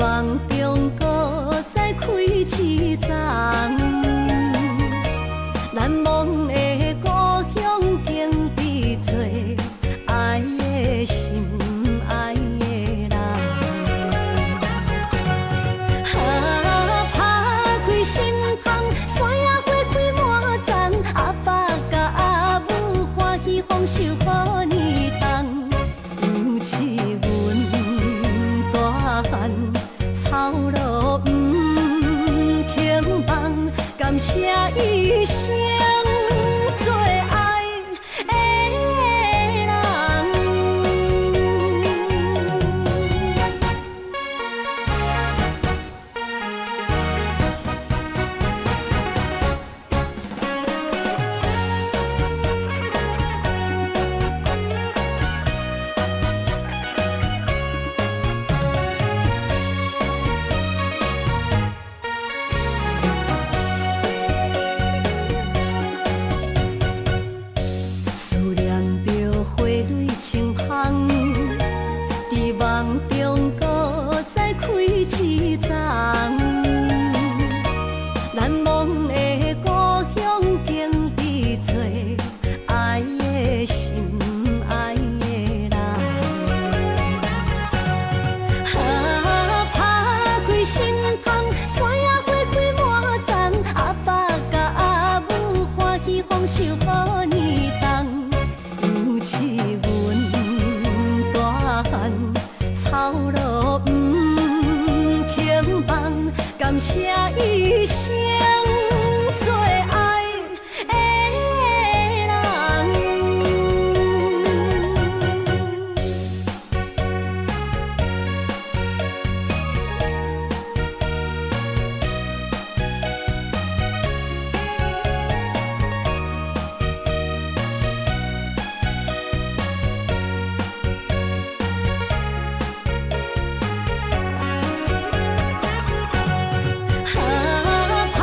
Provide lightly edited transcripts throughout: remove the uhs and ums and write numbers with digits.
梦中搁再开一丛，难忘的故乡经历做爱的心爱的人。打开心窗，山野花开满丛，阿爸甲阿母欢喜丰收好年冬，尤其阮大汉草路不轻放，感谢一生做爱的人。思念着花蕊清香，伫梦中搁再开一丛，难忘的故乡经历做爱的心爱的人。打开心窗，山野花开满丛，阿爸甲阿母欢喜丰收好年冬，尤其阮大汉草路不轻放，感谢一生做爱的人。打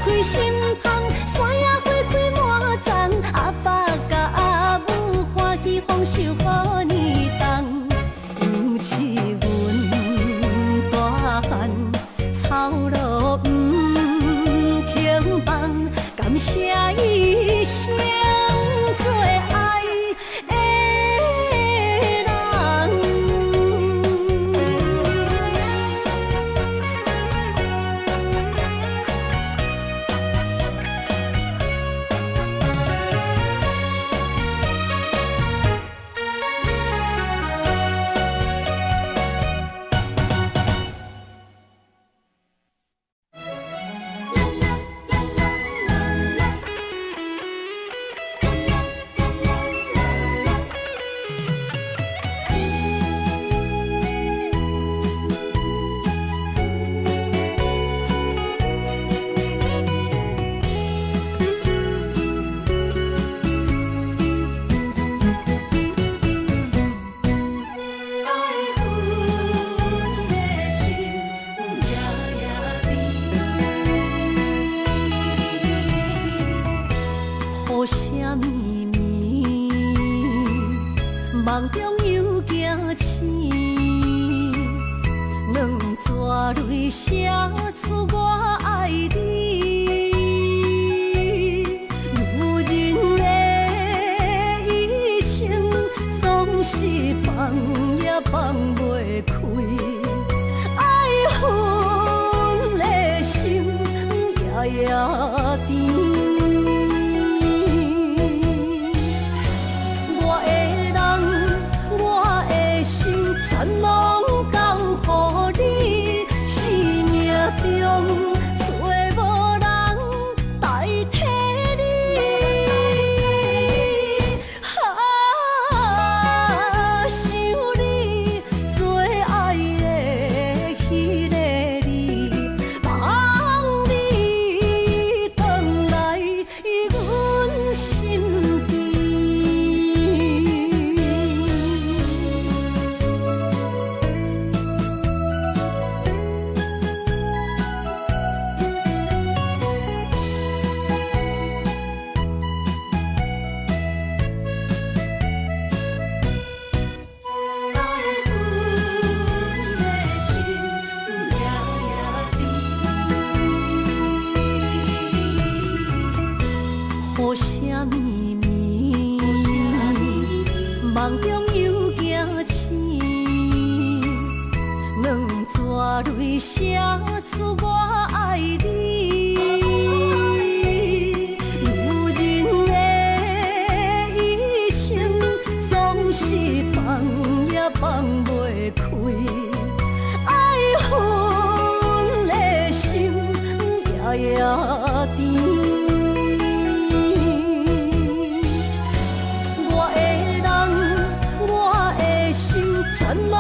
开心窗，山野花开满丛，阿爸甲阿母欢喜丰收好年冬，尤其阮大汉草路不轻放，感谢一生做爱的人。雨声绵绵，梦中又惊醒，两撮泪写出我爱你。女人的一生总是放也放袂开，爱恨的心夜夜甜。全拢交予你，生命中找无泪写出我爱你。女人的一生总是放也放袂开，爱恨的心夜夜甜。我的人，我的心，全拢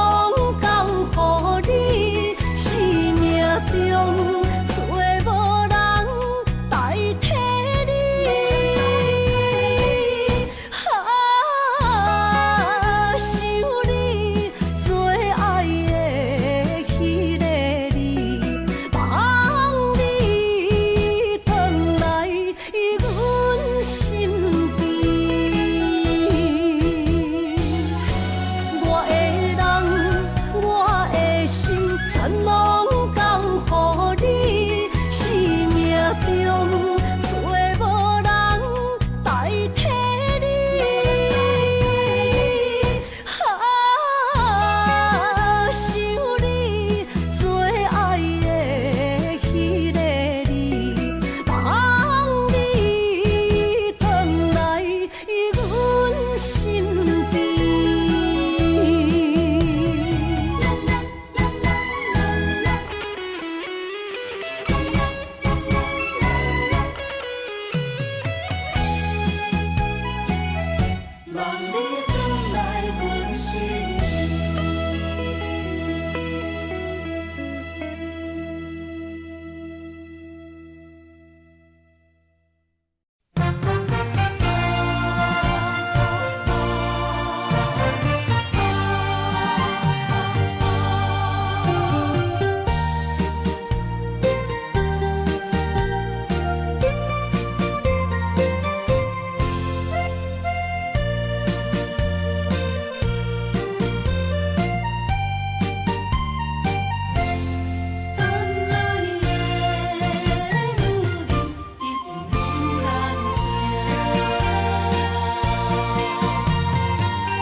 交予你，生命中找无人代替你。想你做爱的迄个你，望你回来阮身边。我的人，我的心，全拢交予你，生命中找无人代替你。想你做爱的迄个你，望你回来阮身边。望你回来阮身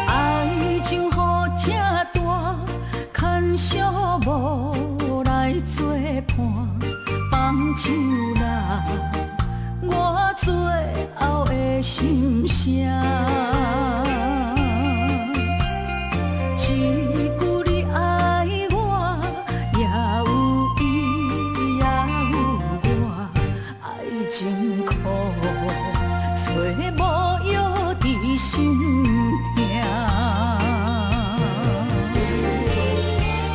爱情好正大，牵小无来作伴，放手啦，我最后的心声。一句你爱我，也有伊也有我，爱情苦，找无药伫心痛。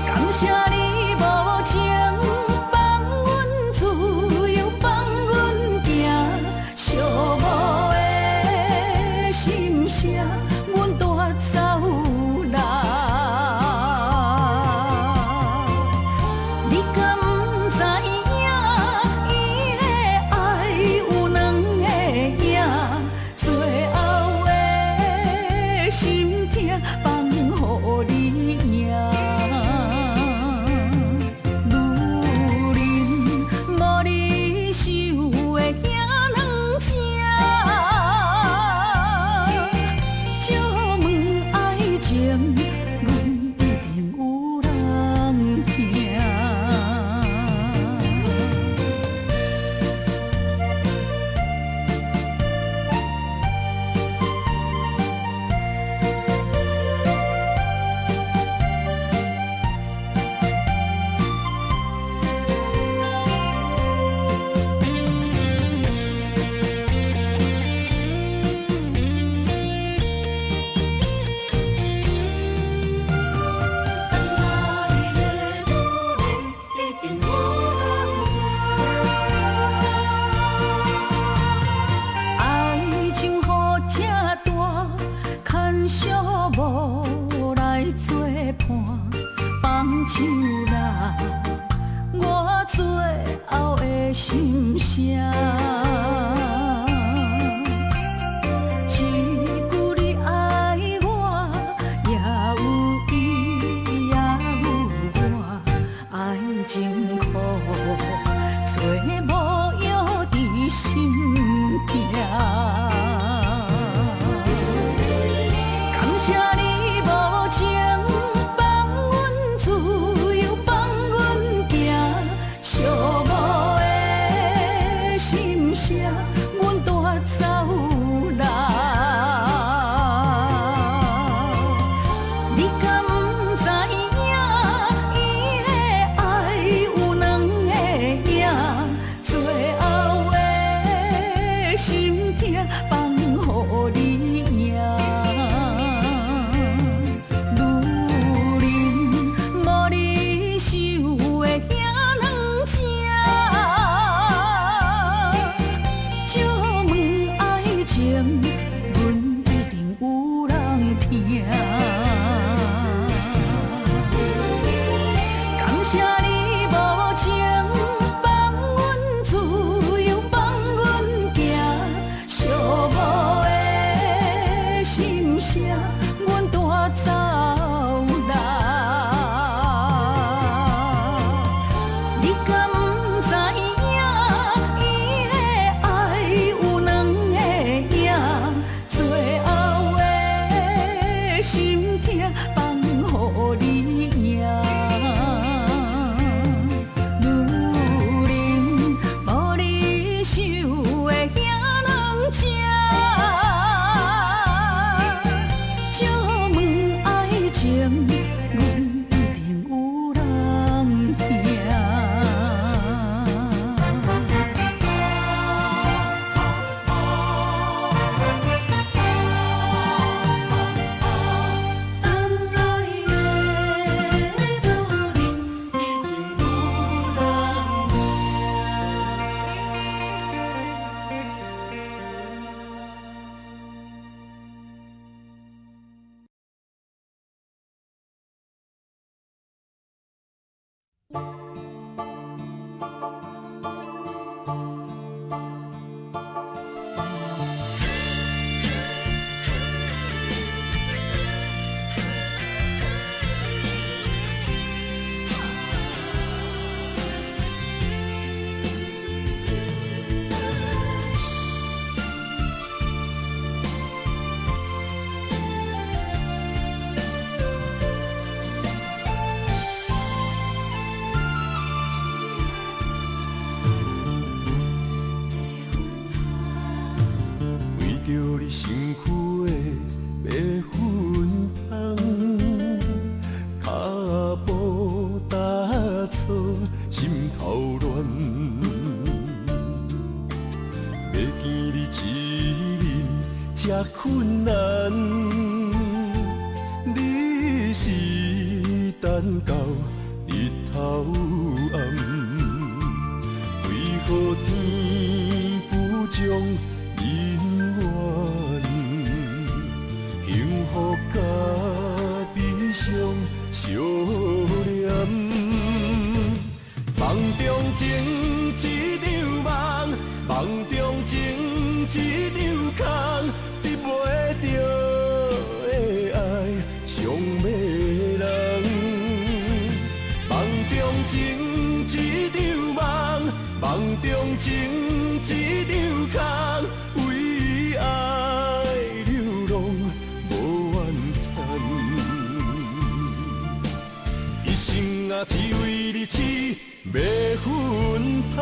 感谢你无情，放阮自由，放阮行，寂寞的心声，阮带走啦。你敢不知影，伊的爱有两个影，最后的心痛放予你赢。女人无你受的遐软情，借问爱情，阮一定有人疼。爱情好正大，牵小无来作伴，放手啦，我最后的心声。一句你爱我，也有伊也有我，爱情苦，找无药伫心痛。感谢你无情，放阮自由，放阮心头乱。要见你一面这困难，你是等到日头暗，为何天不将人缘？幸福甲悲伤相连，梦中情一场梦，梦中情一场空，得袂着的爱上迷人。梦中情一场梦，梦中情一场空，为爱流浪无怨叹。一生啊，只为你痴，要芬芳。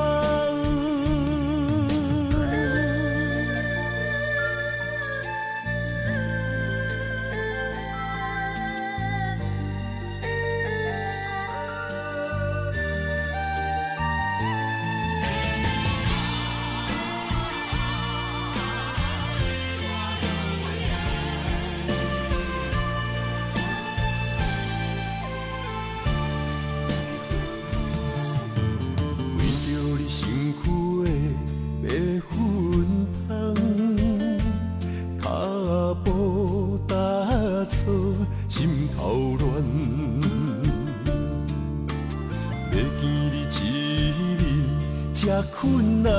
困难，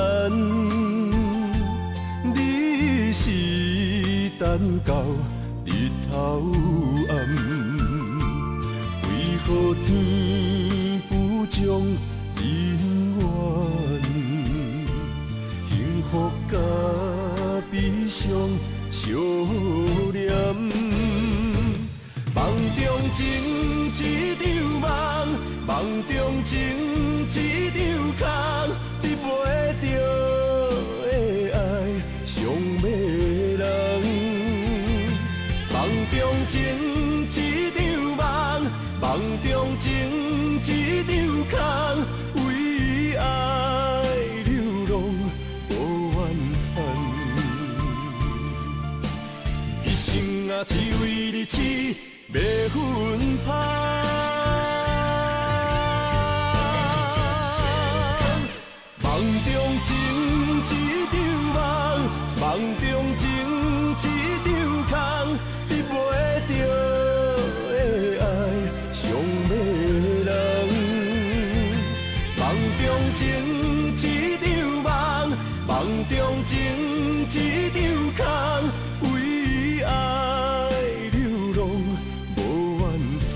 你是等到日头暗，为何天不将人缘？幸福甲悲伤相连，梦中情一场梦，梦中情一场空。得袂着的爱上迷人，梦中情一场梦，梦中情一场空，为爱流浪无怨叹。一生啊，只为你痴，要芬芳。梦中情一场梦，梦中情一场空，得袂着的爱上迷人。梦中情一场梦，梦中情一场空，为爱流浪无怨叹。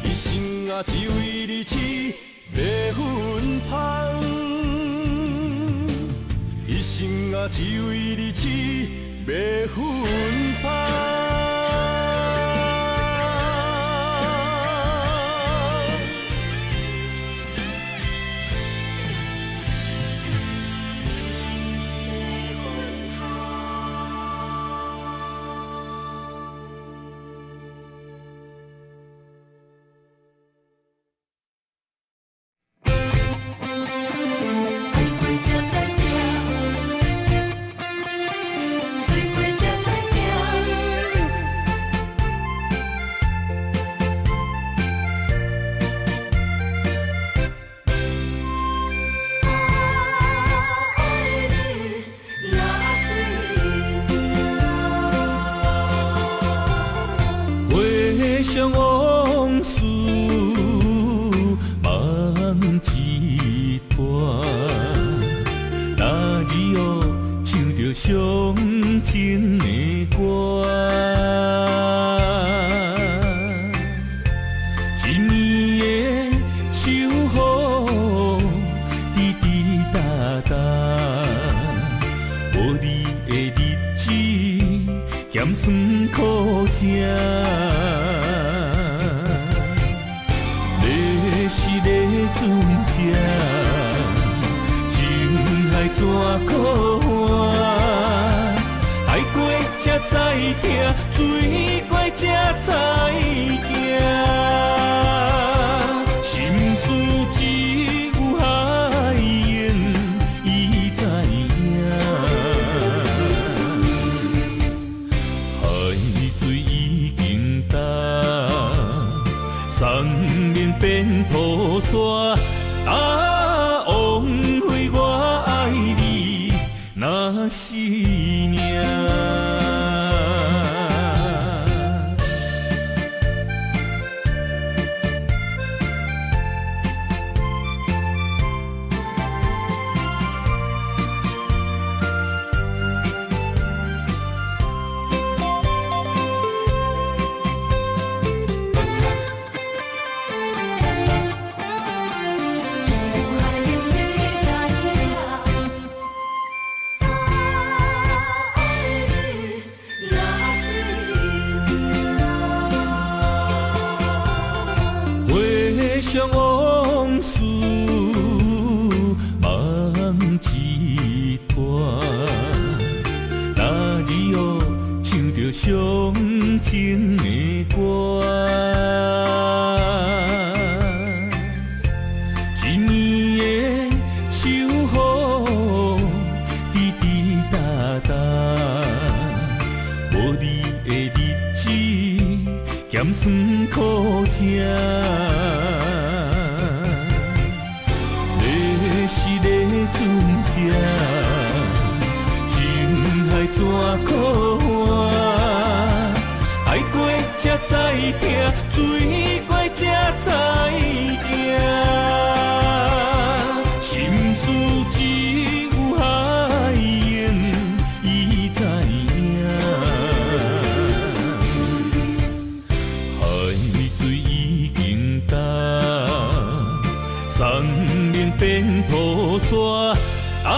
一生啊，只为你痴。要芬芳，一生啊，只为你痴，要芬芳。想往事慢一段，那日哦唱着伤情的歌，一暝的秋雨滴滴答答，无你的日子咸酸苦涩。是个船只，情海怎可换？海过才知疼，水过才知行。命变菩萨，啊，枉费我爱你那是命。想往事梦一段，那日后唱着伤情的歌，一年的秋雨滴滴答答，无你的日子咸酸苦涩。是个船只，情海怎可换？爱过才知疼，水过才知行。心事只有海涌，伊知影。海水已经干。生命变菩萨，啊，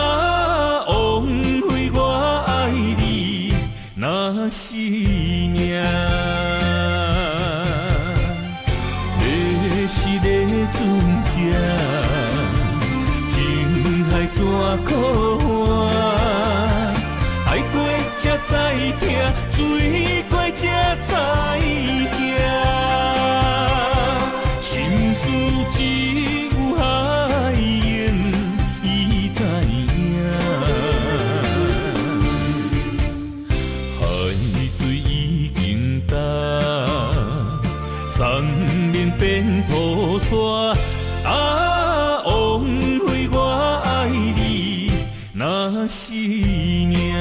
枉费我爱你那是命。你是个船只，情海怎可换？爱过才知疼，水过才知行。心事只有海涌，伊知影。海水已经干，生命变菩萨，啊，枉费我爱你那是命。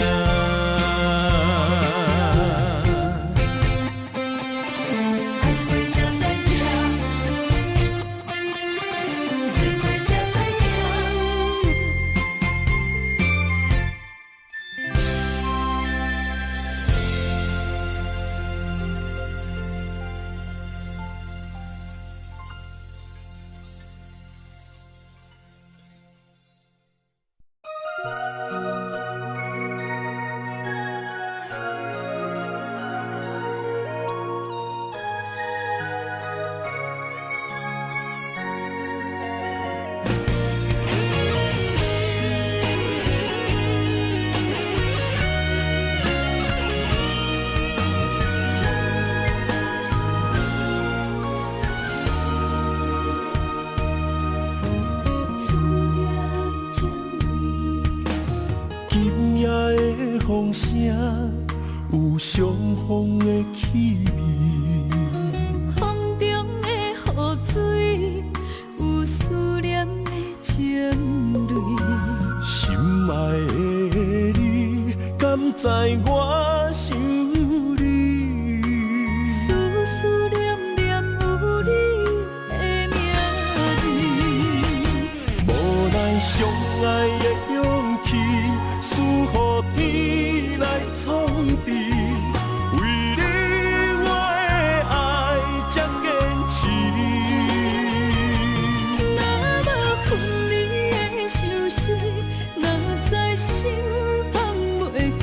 风声有相逢的气味，风中的雨水有思念的情泪。心爱的你，敢知我想你？思念念有你的名字，无奈相爱的勇气，输予天来创治。为你我的爱才坚持。若无分离的相思，哪知心放袂开？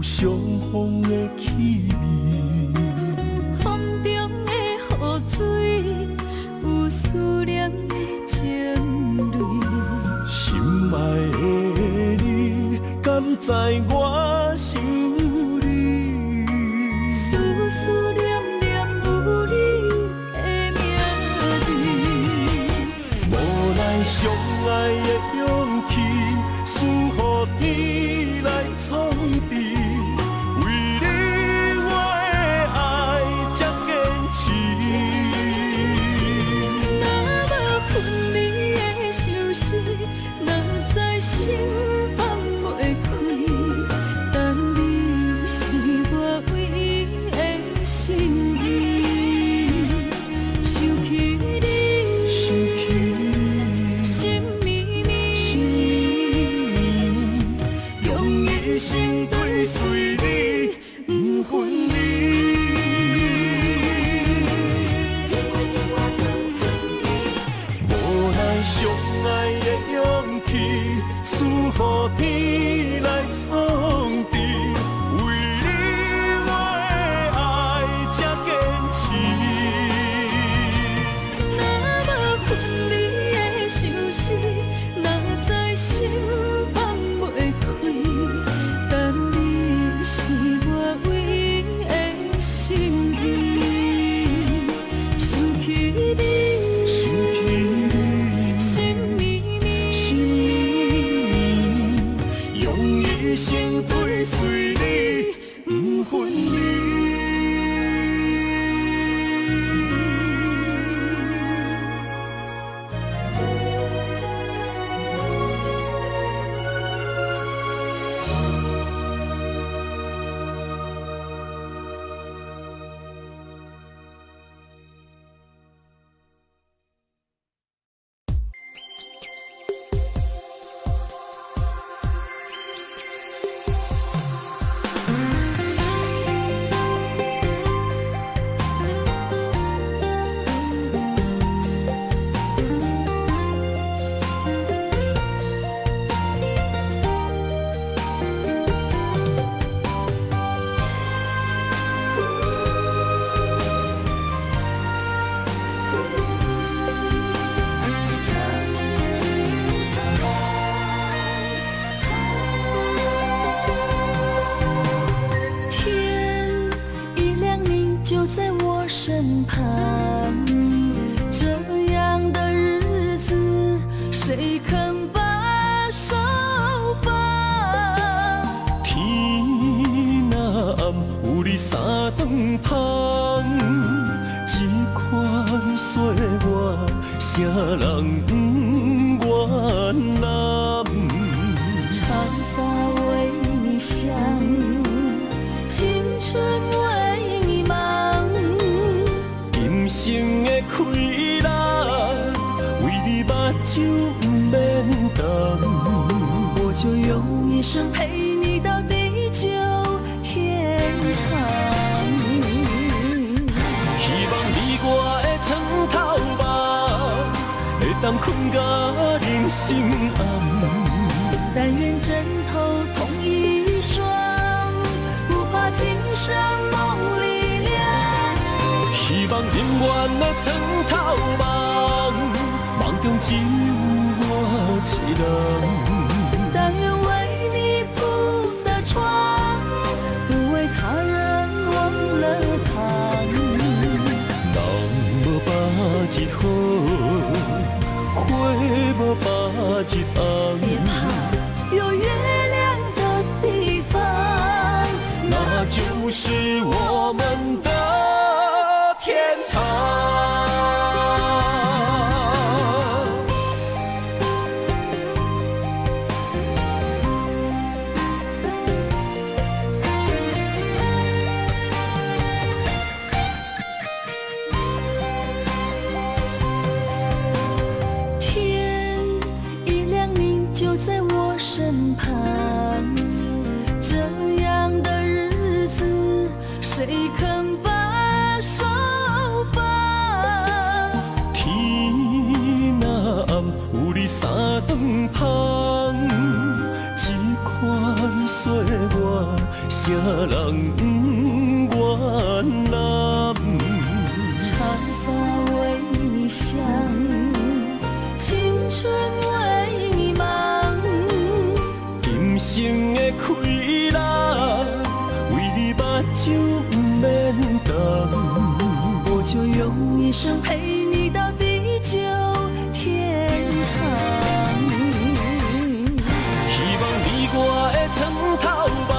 相逢的气味。风中的雨水，有思念的情泪。心爱的你，敢知我想你？思念念有你的名字。无奈相爱的勇气，输予天来创治。为你我的爱才坚持。若无分离的相思，若在心放袂开。但你是我唯一的心意。想起你，心绵绵，用一生追随你，不分离。无奈相爱的勇气，输予天来创治。为你我的爱才坚持。若无分离的相思，若在心放袂开。但你是我唯一的心意。想起你，心绵绵，用一生追随你，不分离。天一亮，你就在我身旁。这样的日子，谁肯把手放？天若暗，有你三顿香，这款岁月，啥人不愿揽？长发为你香，青春为你忙。今生的快乐，为你目睭不免干。我就用一生陪你到地久天长。希望你我的床头梦，会当困甲人生暗。但愿枕头同一双，不怕今生梦里凉。希望永远的床头梦，梦中只有我一人。但愿为你铺的床，不为他人忘了躺。人无百日好，花无百日红。别怕，有月亮的地方，那就是我们的天堂。天一亮，你就在我身旁。这样的日子，谁肯把啥人不愿揽？长发为你香，青春为你忙。今生的快乐，为你目睭不免干。我就用一生陪你到地久天长。希望你我的床头梦，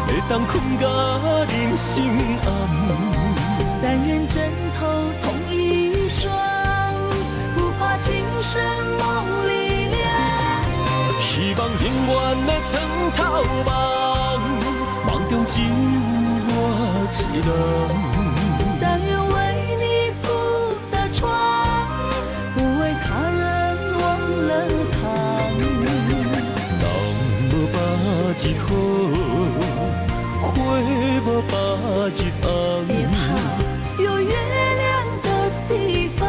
会当困到人生暗。但愿枕头同一双，不怕今生梦里凉。希望永远的床头梦，梦中只有我一人。但愿为你铺的床，不为他人忘了躺。人无百日好，花无百日红。别怕有月亮的地方，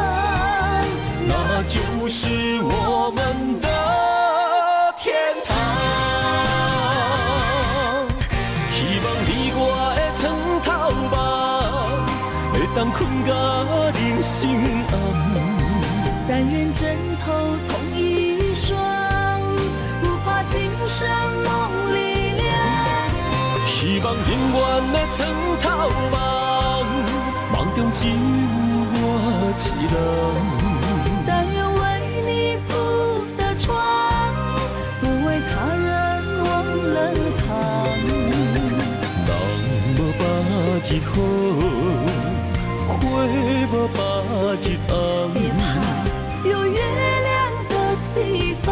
那就是我们的天堂。希望你我的床头梦，会当困到人生暗。但愿枕头同一双，不怕今生梦里凉。希望永远的床头梦，梦中只有我一人。但愿为你铺的床，不为他人忘了躺。人无百日好，花无百日红。别怕有月亮的地方，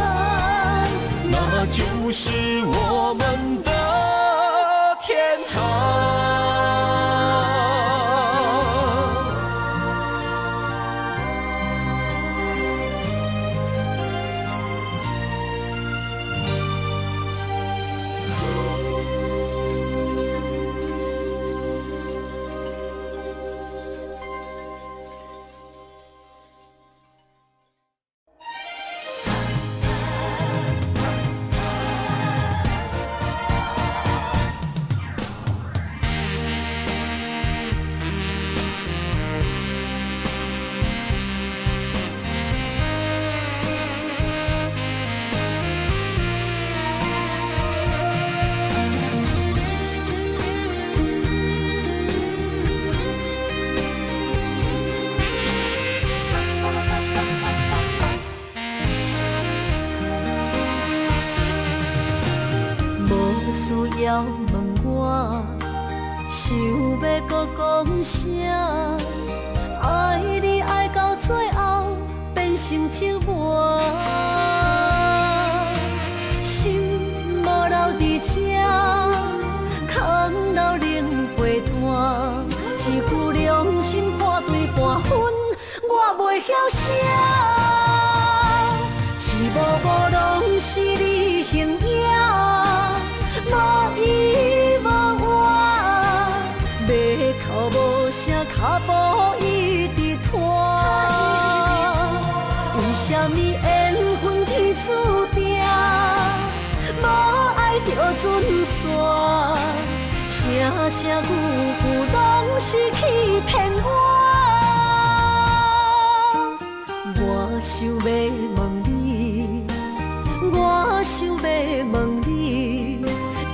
那就是我们的天堂。需要问我，想要搁讲啥？爱你爱到最后变成寂寞，心无留伫这，空留冷陪伴。一句良心破对半分，我袂晓写。一幕幕拢是你形影。无依无我，要哭无声，脚步一直拖。为什么缘分天注定，无爱就准线？声声句句拢是欺骗我。我想要问你，我想要问你。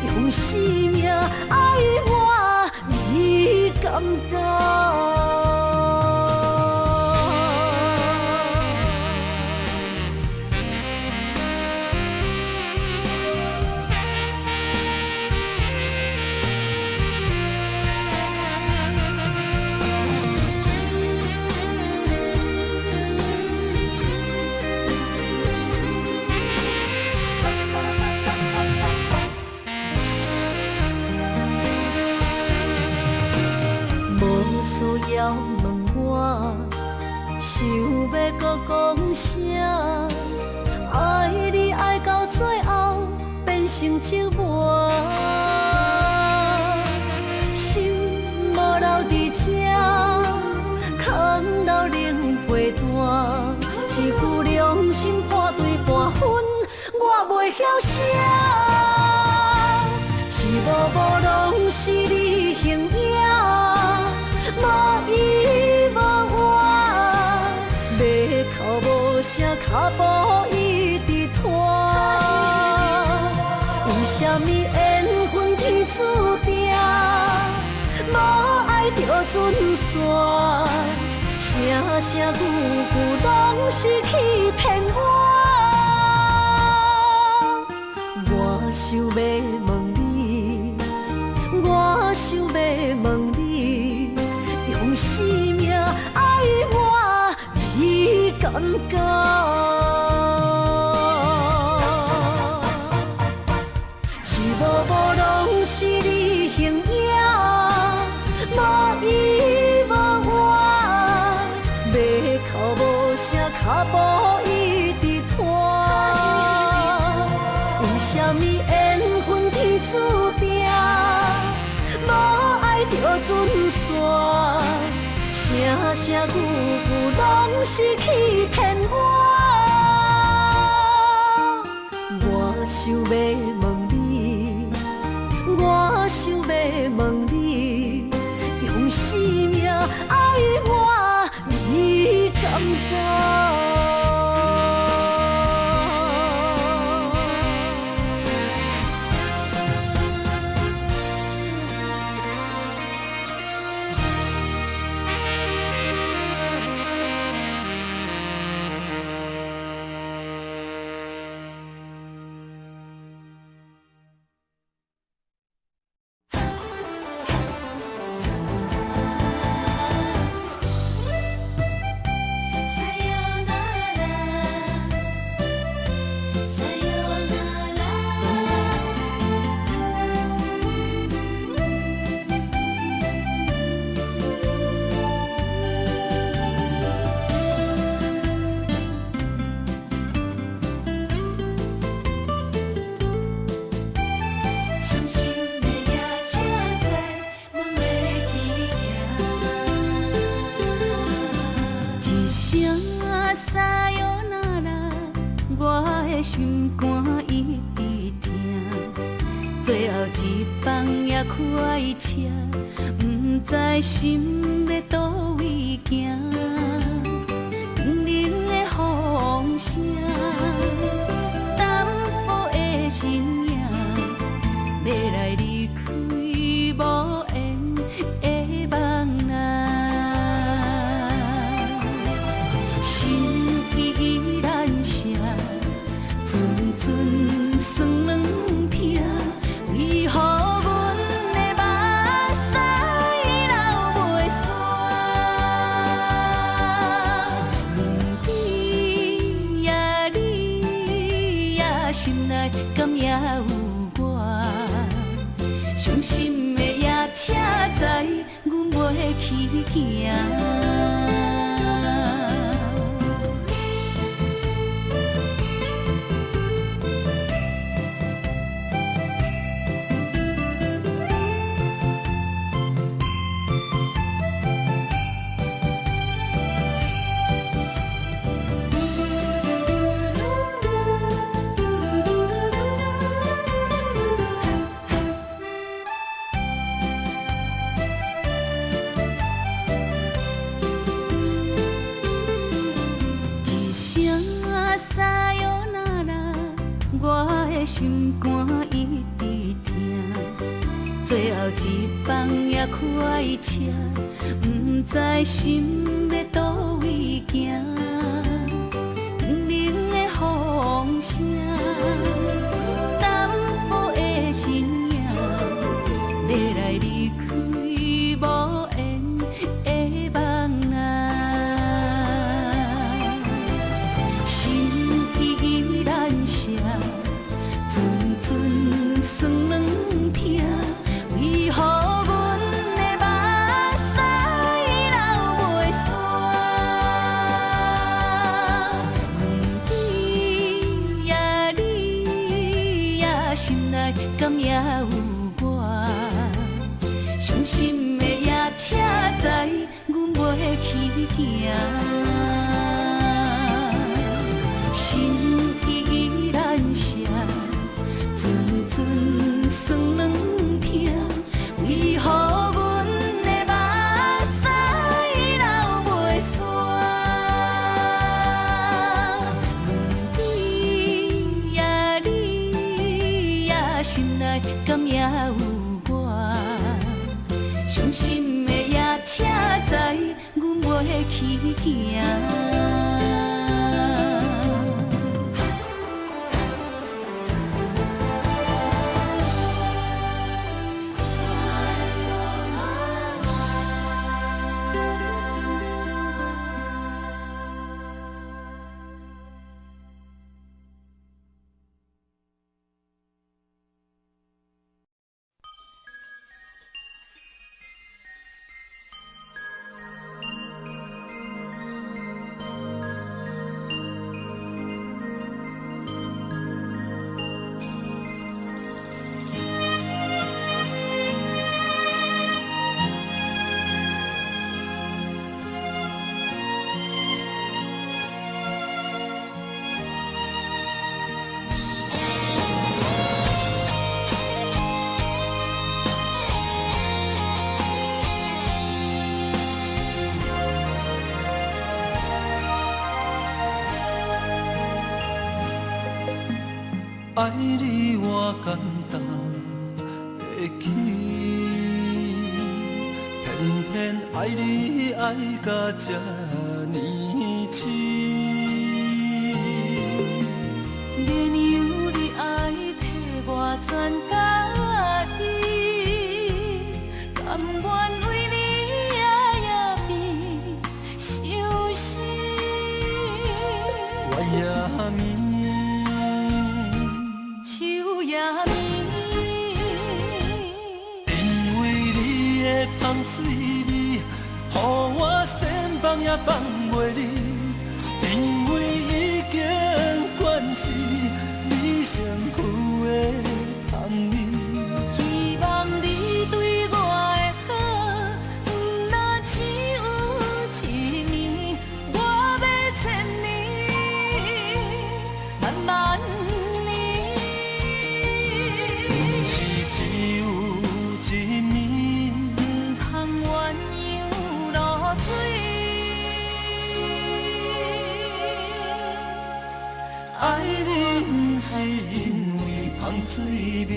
用生命爱我，你敢当？需要问我，想要搁讲啥？爱你爱到最后变成寂寞，心无留伫这，空留冷陪伴。一句良心破对半分，我袂晓写。一幕步拢是你形影，无依无我，要哭无声，脚步一直拖。为什么缘分天注定，无爱就准线？声声句句拢是欺骗我。我想要问你，我想要问你，用生命爱我，你敢讲？一幕幕拢是你形影，无依无我，要哭无声，脚步一直拖。为什么缘分天注定，无爱就准线？声声句句拢是欺骗我。我想要问你，我想要问你，用生命爱我，你敢讲？心肝一直疼，最后一放也开车，不知心要倒位行。冷冷的风声，淡薄的身影，要来离开无缘的梦啊，心依然舍。阵酸软疼，为何阮的目屎流袂煞？问你呀，你呀，心内敢也有我？伤心的也车载，阮袂去行。心肝一直疼，最后一放也开车，不知心要倒位行。冷冷的风声，淡薄的身影，要来离开无缘的梦啊，心依然舍。阵酸软疼，为何阮的目屎流袂煞？问你呀，你呀，心内敢也有我？伤心的夜车载，阮袂去行。心依然舍。阵酸软疼，伤心的夜车载，阮袂去行。爱你我简单会起，偏偏爱你爱到这呢痴。免由你爱替我全家己，甘愿为你夜夜眠伤心。我也眠。香水味，予我先放也放袂离，因为已经惯是你身躯的香味。希望你对我的好，不若只有一年，我要千年，慢慢年。不是只有一面。爱你不是因为香水味。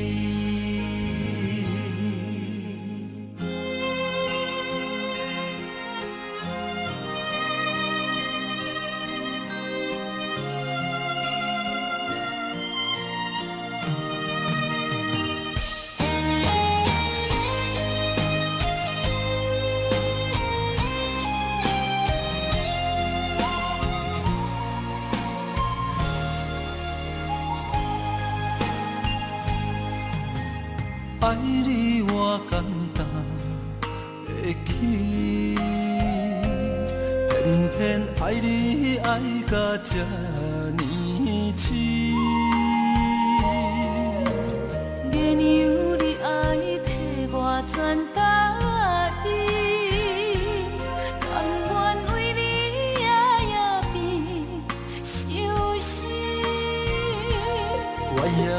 爱你我简单会起，偏偏爱你爱到这呢痴。免由你爱替我全家己，甘愿为你夜夜眠伤心。我也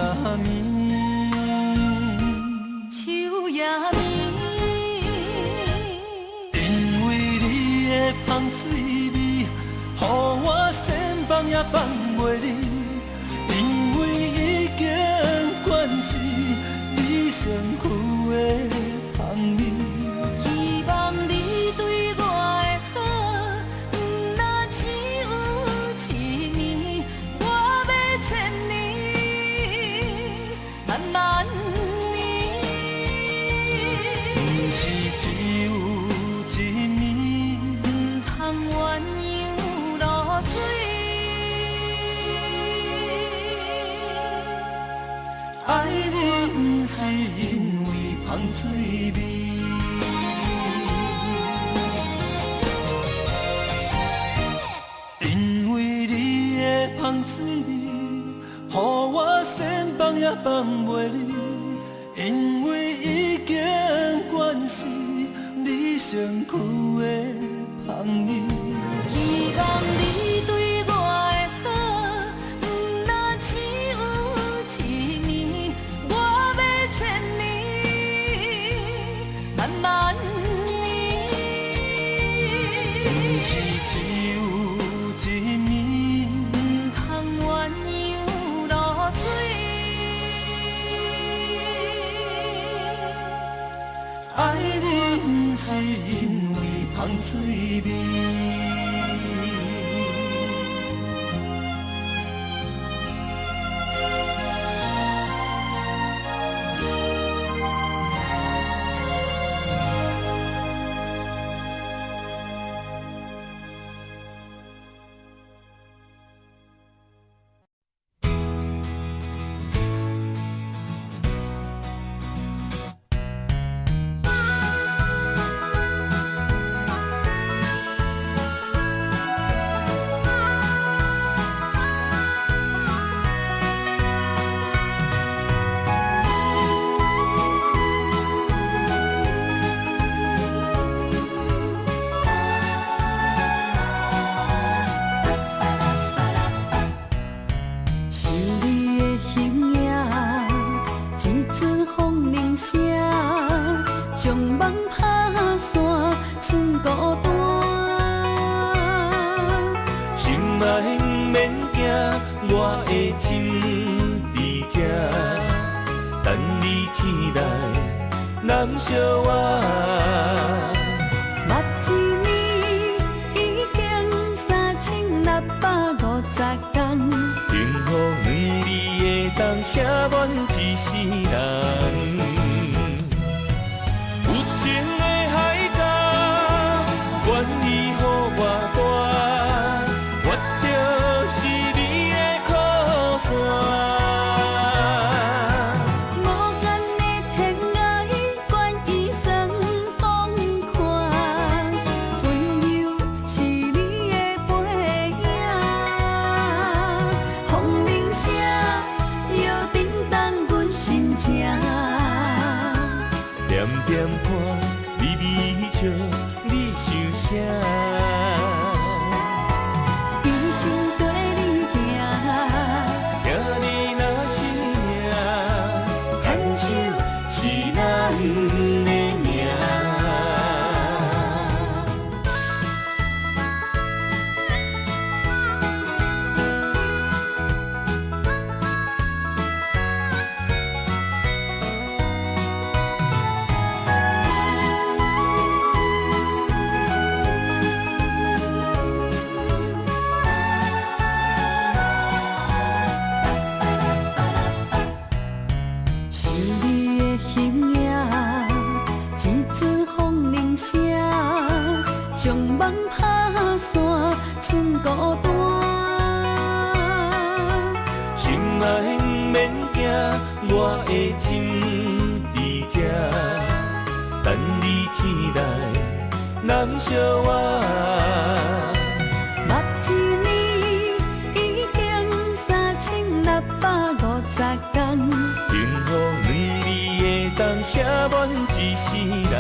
眠。香水味，予我先放也放袂离，因为已经惯是你身躯的香味。希望你对我的好，不若只有一年，我要千年，慢慢年。不是只有一面。鸳鸯落水，爱你不是因为香水味，因为你的香水味，予我先放也放袂离，因为已经惯是你身躯的香味。希望你对我的好，不若只有一年，我要千年，慢慢年。不是只有一面，不通鸳鸯落水。爱你。是因为芳水味。将梦打散，剩孤单。心爱免惊，我的心伫这，等你醒来，难相偎。目一年已经3650天，幸福两字会当写满一世人。点点看，微微笑，你想啥？一生跟你行，行你若是命，牵手是咱的命。将梦打散，剩孤单。心爱免惊，我的心伫这，等你醒来，难相偎。目一年已经3650天，幸福两字会当写满一世人。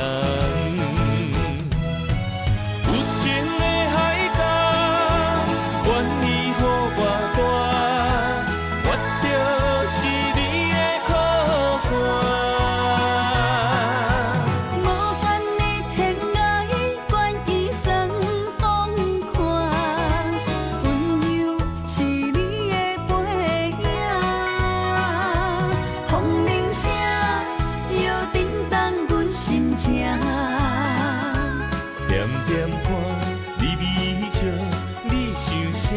点点看，微微笑，你想啥？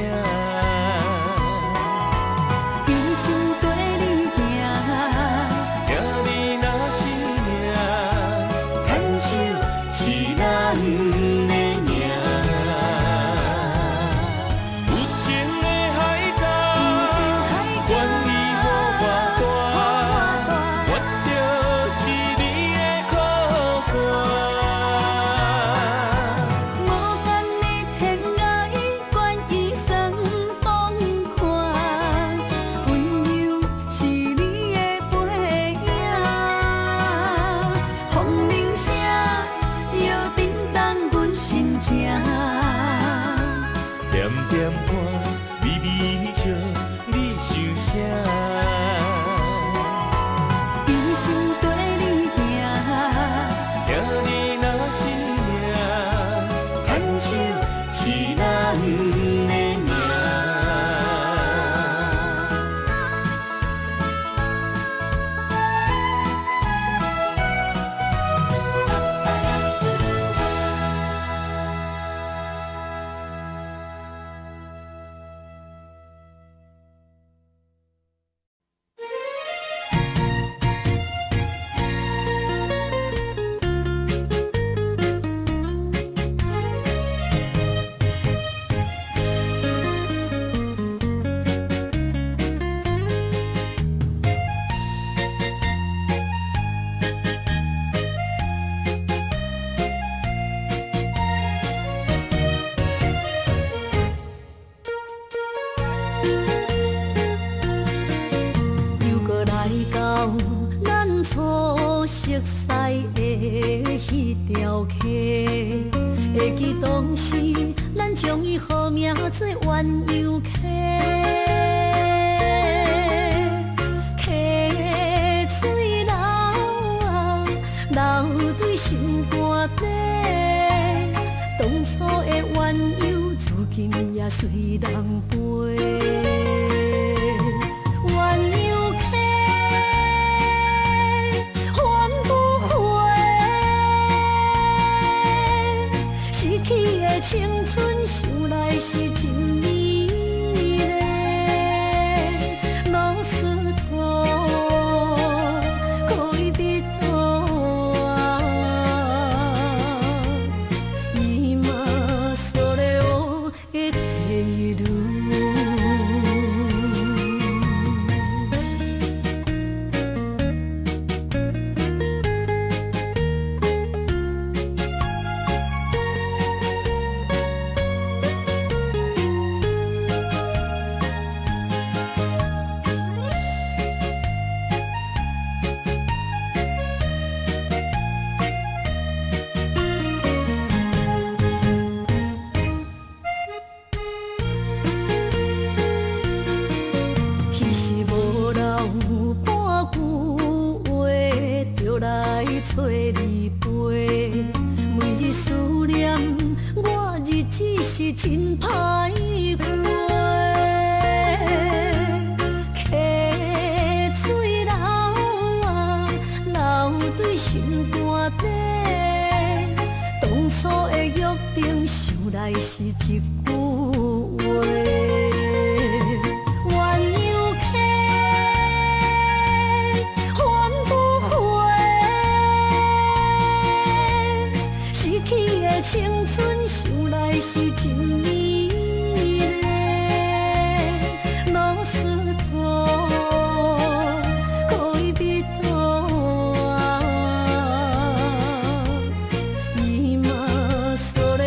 一生跟你行，行你若是命，牵手是咱的命。有情的海角，愿意予我大，我就是你的靠山。点点看，微微笑，你想啥？一生跟你行，行你若是命，牵手是咱的命。迄条溪，会记当时咱将伊号名做鸳鸯溪。溪水流啊，流对心肝底。当初的鸳鸯，如今也随人飞。鸳鸯溪，翻不回，逝去的青春，想来是真美丽。老师徒，可以比途啊，伊嘛所了的地路。其实无留半句话，就来找你陪。每日思念，我日子是真歹过。溪水流啊，流对心肝底。当初的约定，想来是一句话。鸳鸯溪，翻不回，逝去的青春，想来是真美丽。老师徒，可以比途啊，伊嘛所了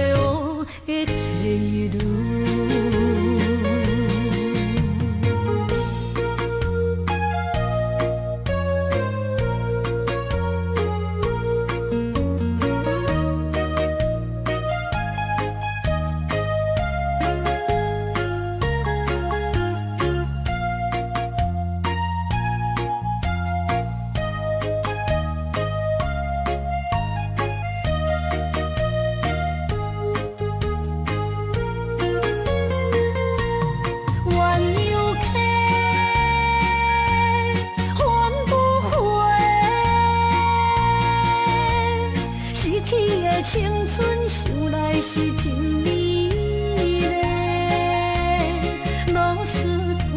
的地路。鸳鸯溪，翻不回，逝去的青春，想来是真美丽。老师徒，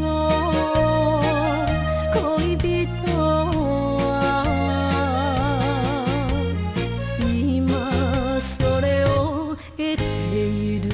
可以比途啊，伊嘛所了的地路。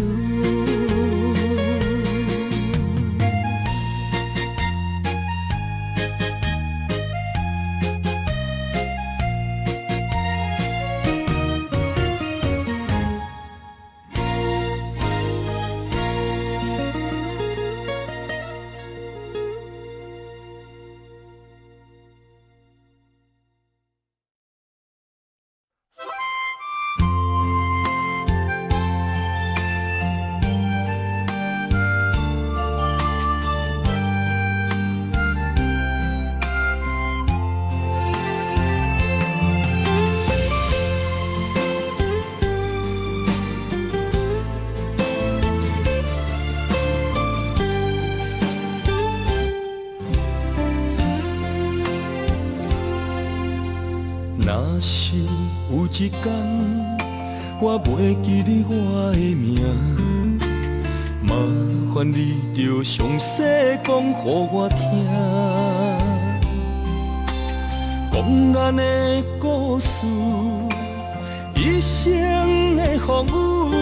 若是有一天我袂记你我的名，麻烦你着详细讲予我听，讲咱的故事，一生的风雨，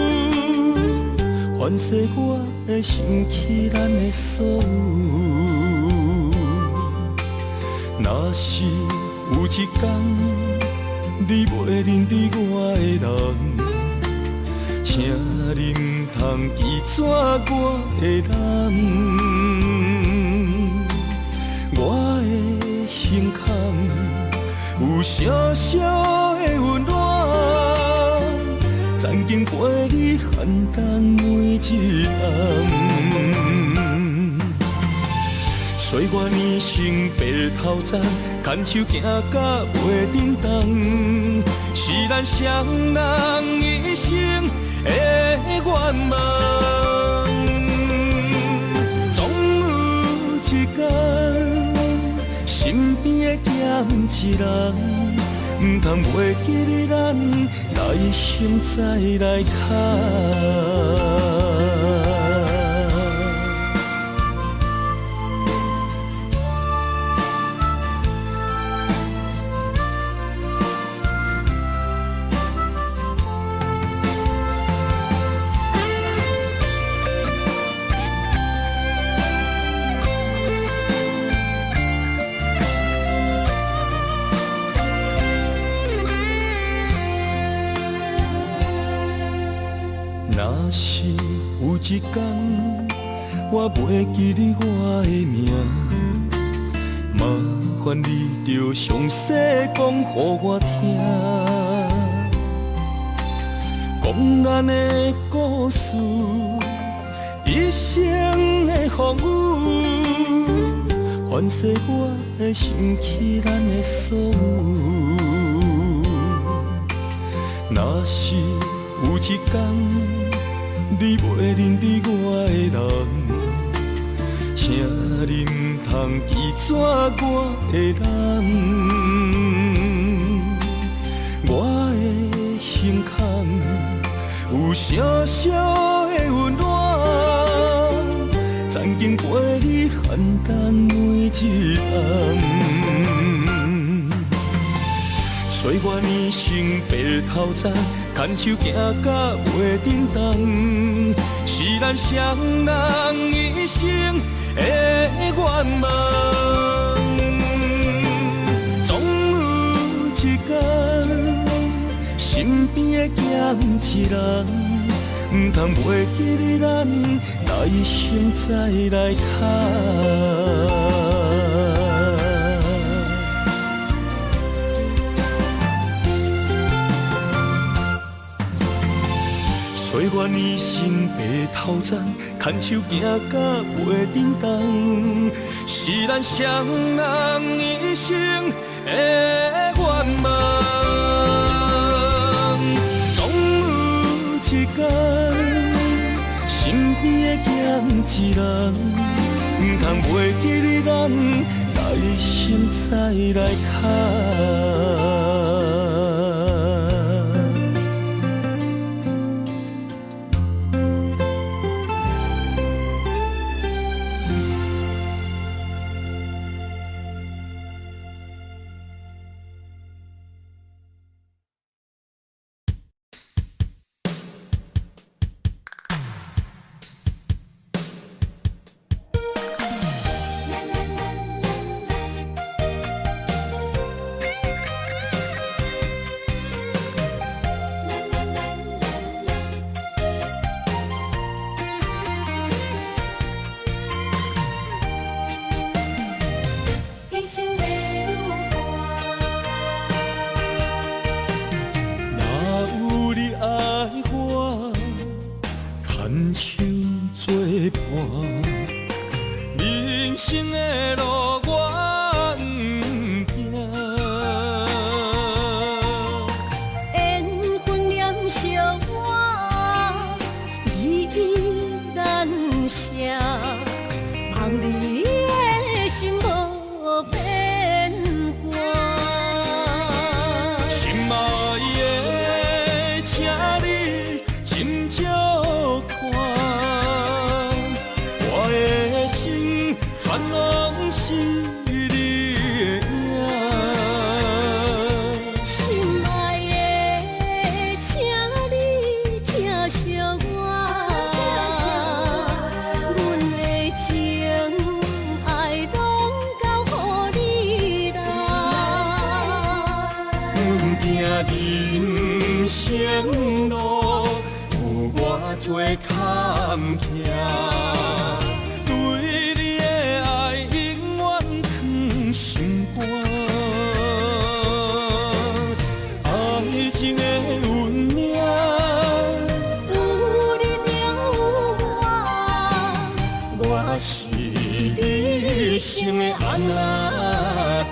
反噬我的想起咱的所有。若是有一天你袂认得我的人，请你唔通记住我的人。我的心坎有小小的温暖，经陪你寒冬每一暗。岁月年成白头鬃，牵手行到袂振动，是咱双人一生的愿望。总有一天，身边的咸一人，唔通袂记你咱来心再来敲。若是有一天我袂记你我的名，麻烦你着详细讲予我听，讲咱的故事，一生的风雨，反噬我的心起咱的所有。若是有一天你袂认得我的人，请你唔通记住我的人。我的胸腔有小小的温暖，曾经陪你寒冬每一暗。岁月年成白头鬃，牵手行到袂振动，是咱双人一生的愿望。总有一天，身边的咸一人，唔通袂记你咱来心再来敲。岁月年成白头鬃，牵手行到袂振动，是咱双人一生的愿望。总有一天，身边的咸一人，唔通袂记你咱来心再来敲。人生的路我不行，缘分念相我依然写，望你的心无变卦。心爱的，请你斟酌看，我的心全拢是你的影。心爱的，请你听惜我，阮的情爱拢交予你啦。阮行人生路有偌多坎坷，对你的爱永远藏心肝。爱情的运命，一生的安那达。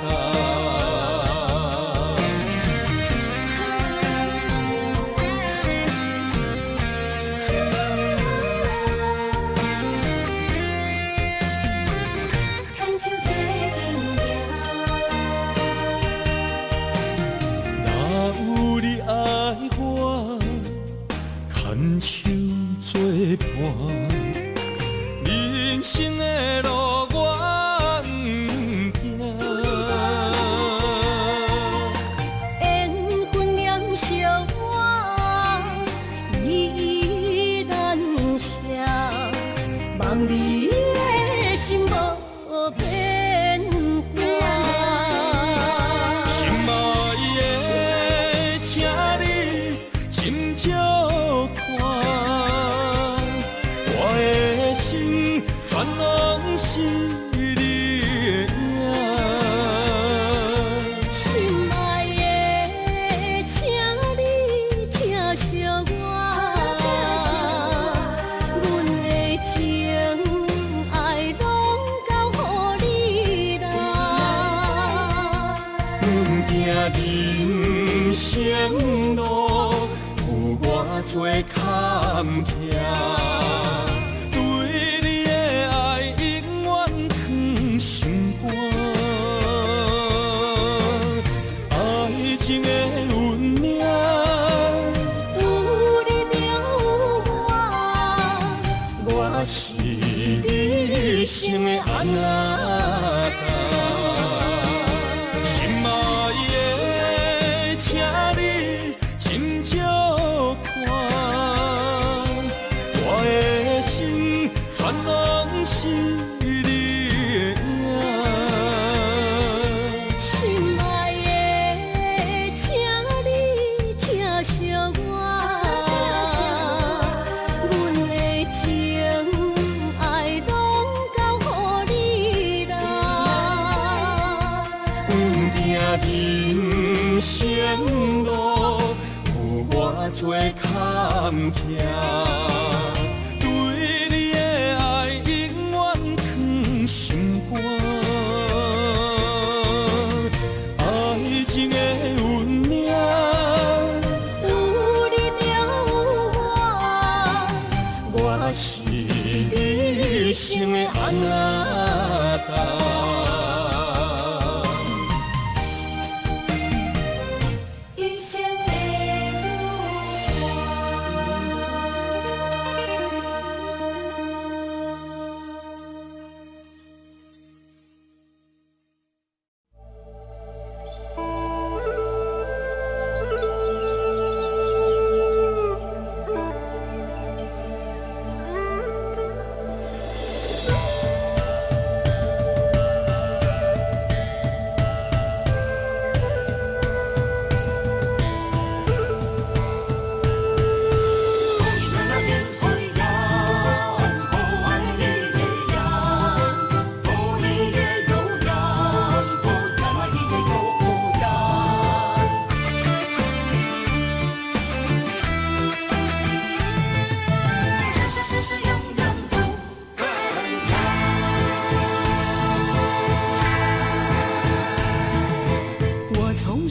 牵手作伴，人生的路我不行。缘分染烧我依然写，望你的心无变卦。心爱的，请你斟酌。全拢是你的影，心爱的，请你疼惜我，阮的情爱拢交予你啦。阮行人生路有偌多坎坷。爱情的运命，有你就有我，我是你一生的安那达。心爱的，请你斟酌看，我的心全拢是你的影。人生路有偌多坎坷，对你的爱永远藏心肝。爱情的运命，有你就有我，我是你一生的安那达。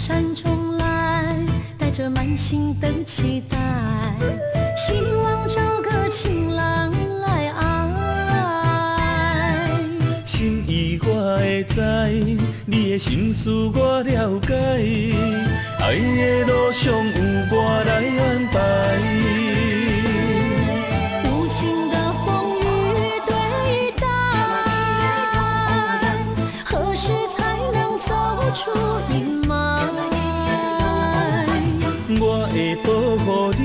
山中来，带着满心的期待，希望找个情郎来爱。心意我会知，你的心思我了解，爱的路上有我来安排。无情的风雨对待，何时才能走出阴霾？我会保护你，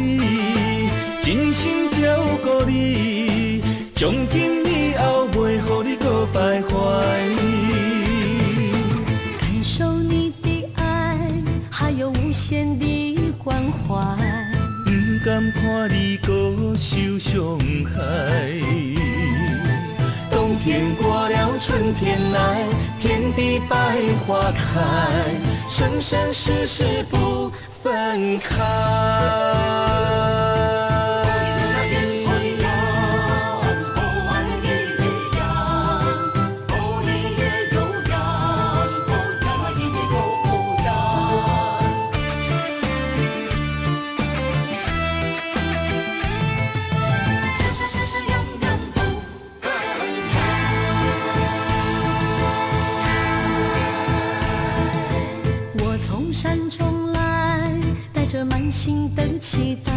真心照顾你，从今以后袂予你搁徘徊。感受你的爱，还有无限的关怀，不甘看你搁受伤害。冬天过了，春天来，遍地百花开，生生世世不分开。着满心的期待，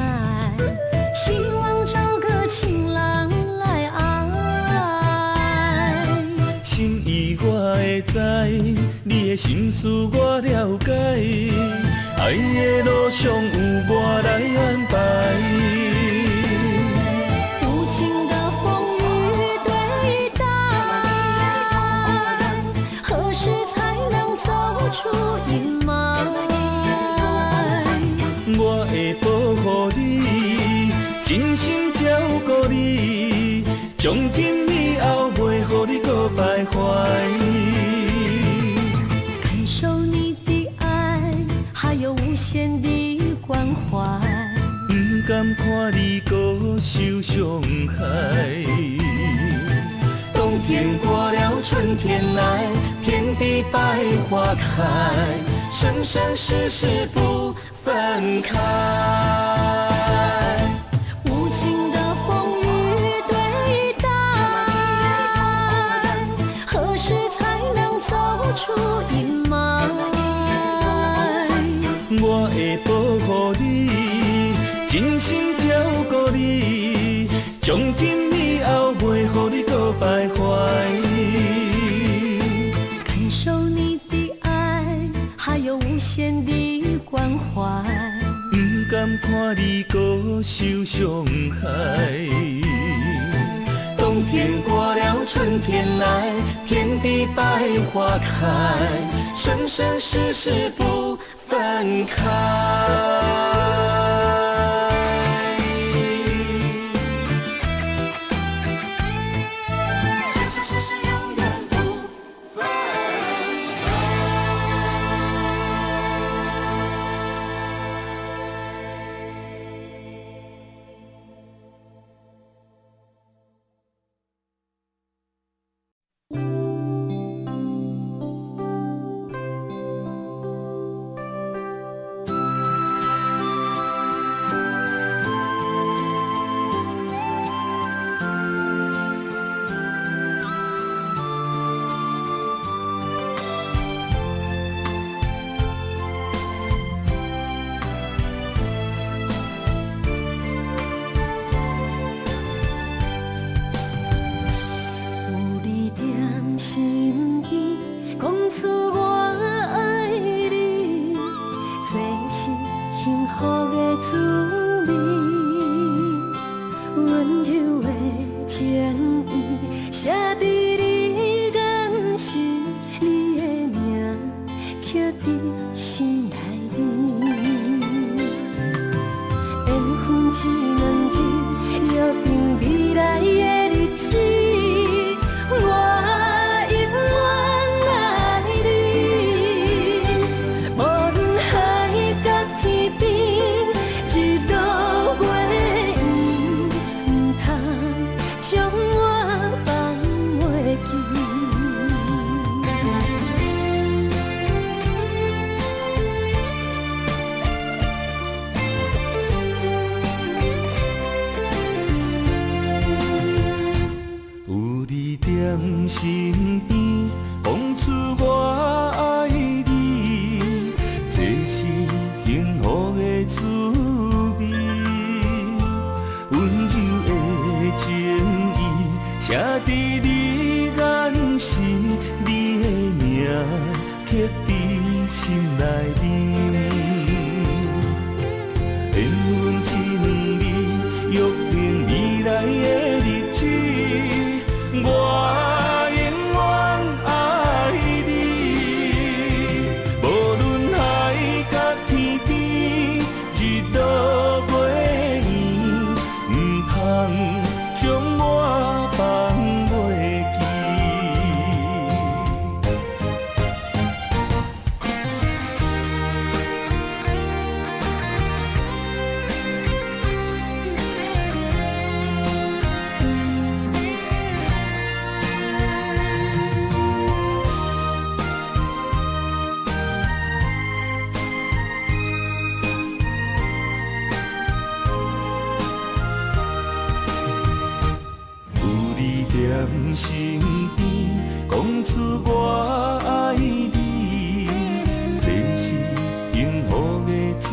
希望找个情郎来爱。心意我会知，你的心思我了解，爱的路上有我来安排。无情的风雨对待，何时才能走出阴霾？我会保护你，真心照顾你，从今以后袂予你搁徘徊。感受你的爱，还有无限的关怀。不敢看你搁受伤害。冬天过了，春天来，遍地百花开，生生世世不分开。无情的风雨对待，何时才能走出阴霾？我会保护你，真心照顾你，从今以后袂予你搁徘徊。感受你的爱，还有无限的关怀。不敢看你搁受伤害。冬天过了，春天来，遍地百花开，生生世世不分开。生生世世永远不分开。身边，讲出我爱你，这是幸福的滋味。温柔的情意，写在你眼神，你的名刻在心内面。缘分一两字，约定未来的日子。我永远爱你，无论海角天边，日落月圆，不通将我放袂记。在身边，讲出我爱你，这是幸福的滋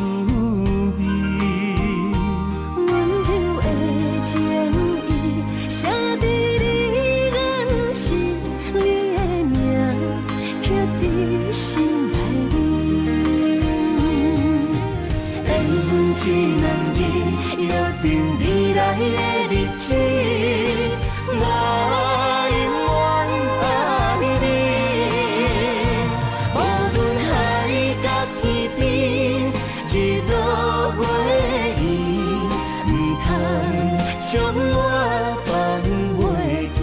一男儿约定未来的日子，我永远爱你。无论海角天边，日落月圆，唔通将我放袂记。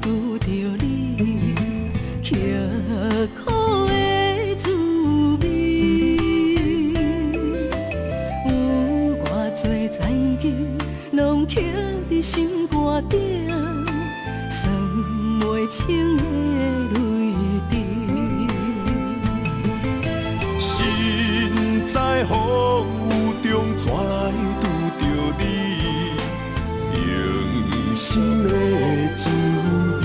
拄着你，刻苦的滋味，有偌多知己，拢刻伫心肝顶，算袂清的泪滴。身在风雨中，怎来拄着你？用心的滋味，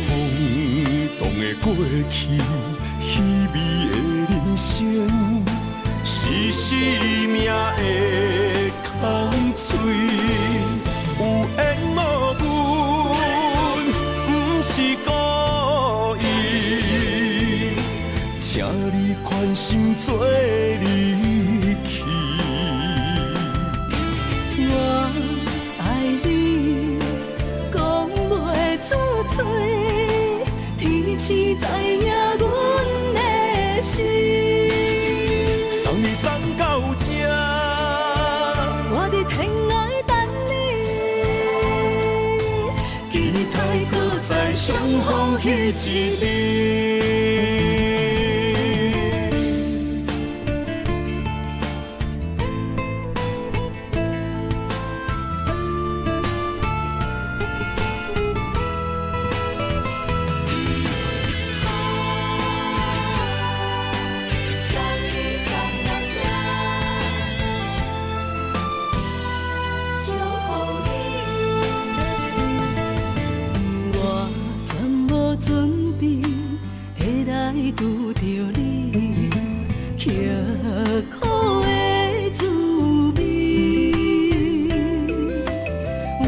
风动的过去，稀微的人生，是生命的空嘴，有缘无分，不是故意，请你宽心做离去。我爱你，讲袂出嘴，天赐知影阮的心。送你送到这，我伫天涯等你，期待搁再相逢彼一日。拄着你，刻苦的滋味，有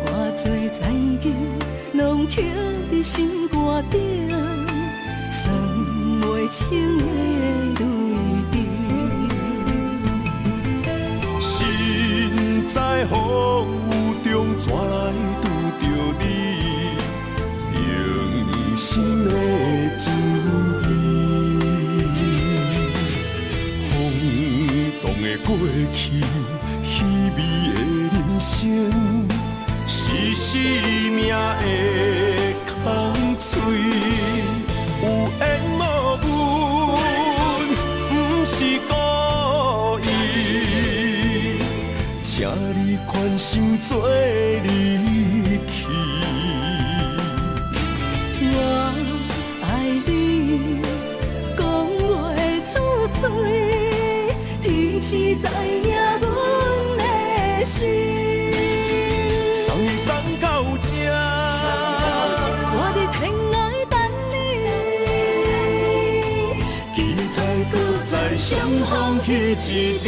偌多知己，拢刻伫心肝顶，算袂清的泪滴。身在风雨中，怎来拄着你？用心的滋味，风动的过去，稀微的人生，是生命的空嘴，有缘无分，不是故意，请你宽心做离去。我爱你，讲袂出嘴，天赐知影阮的心。送你送到这，我伫天涯等你，期待搁再相逢彼一日。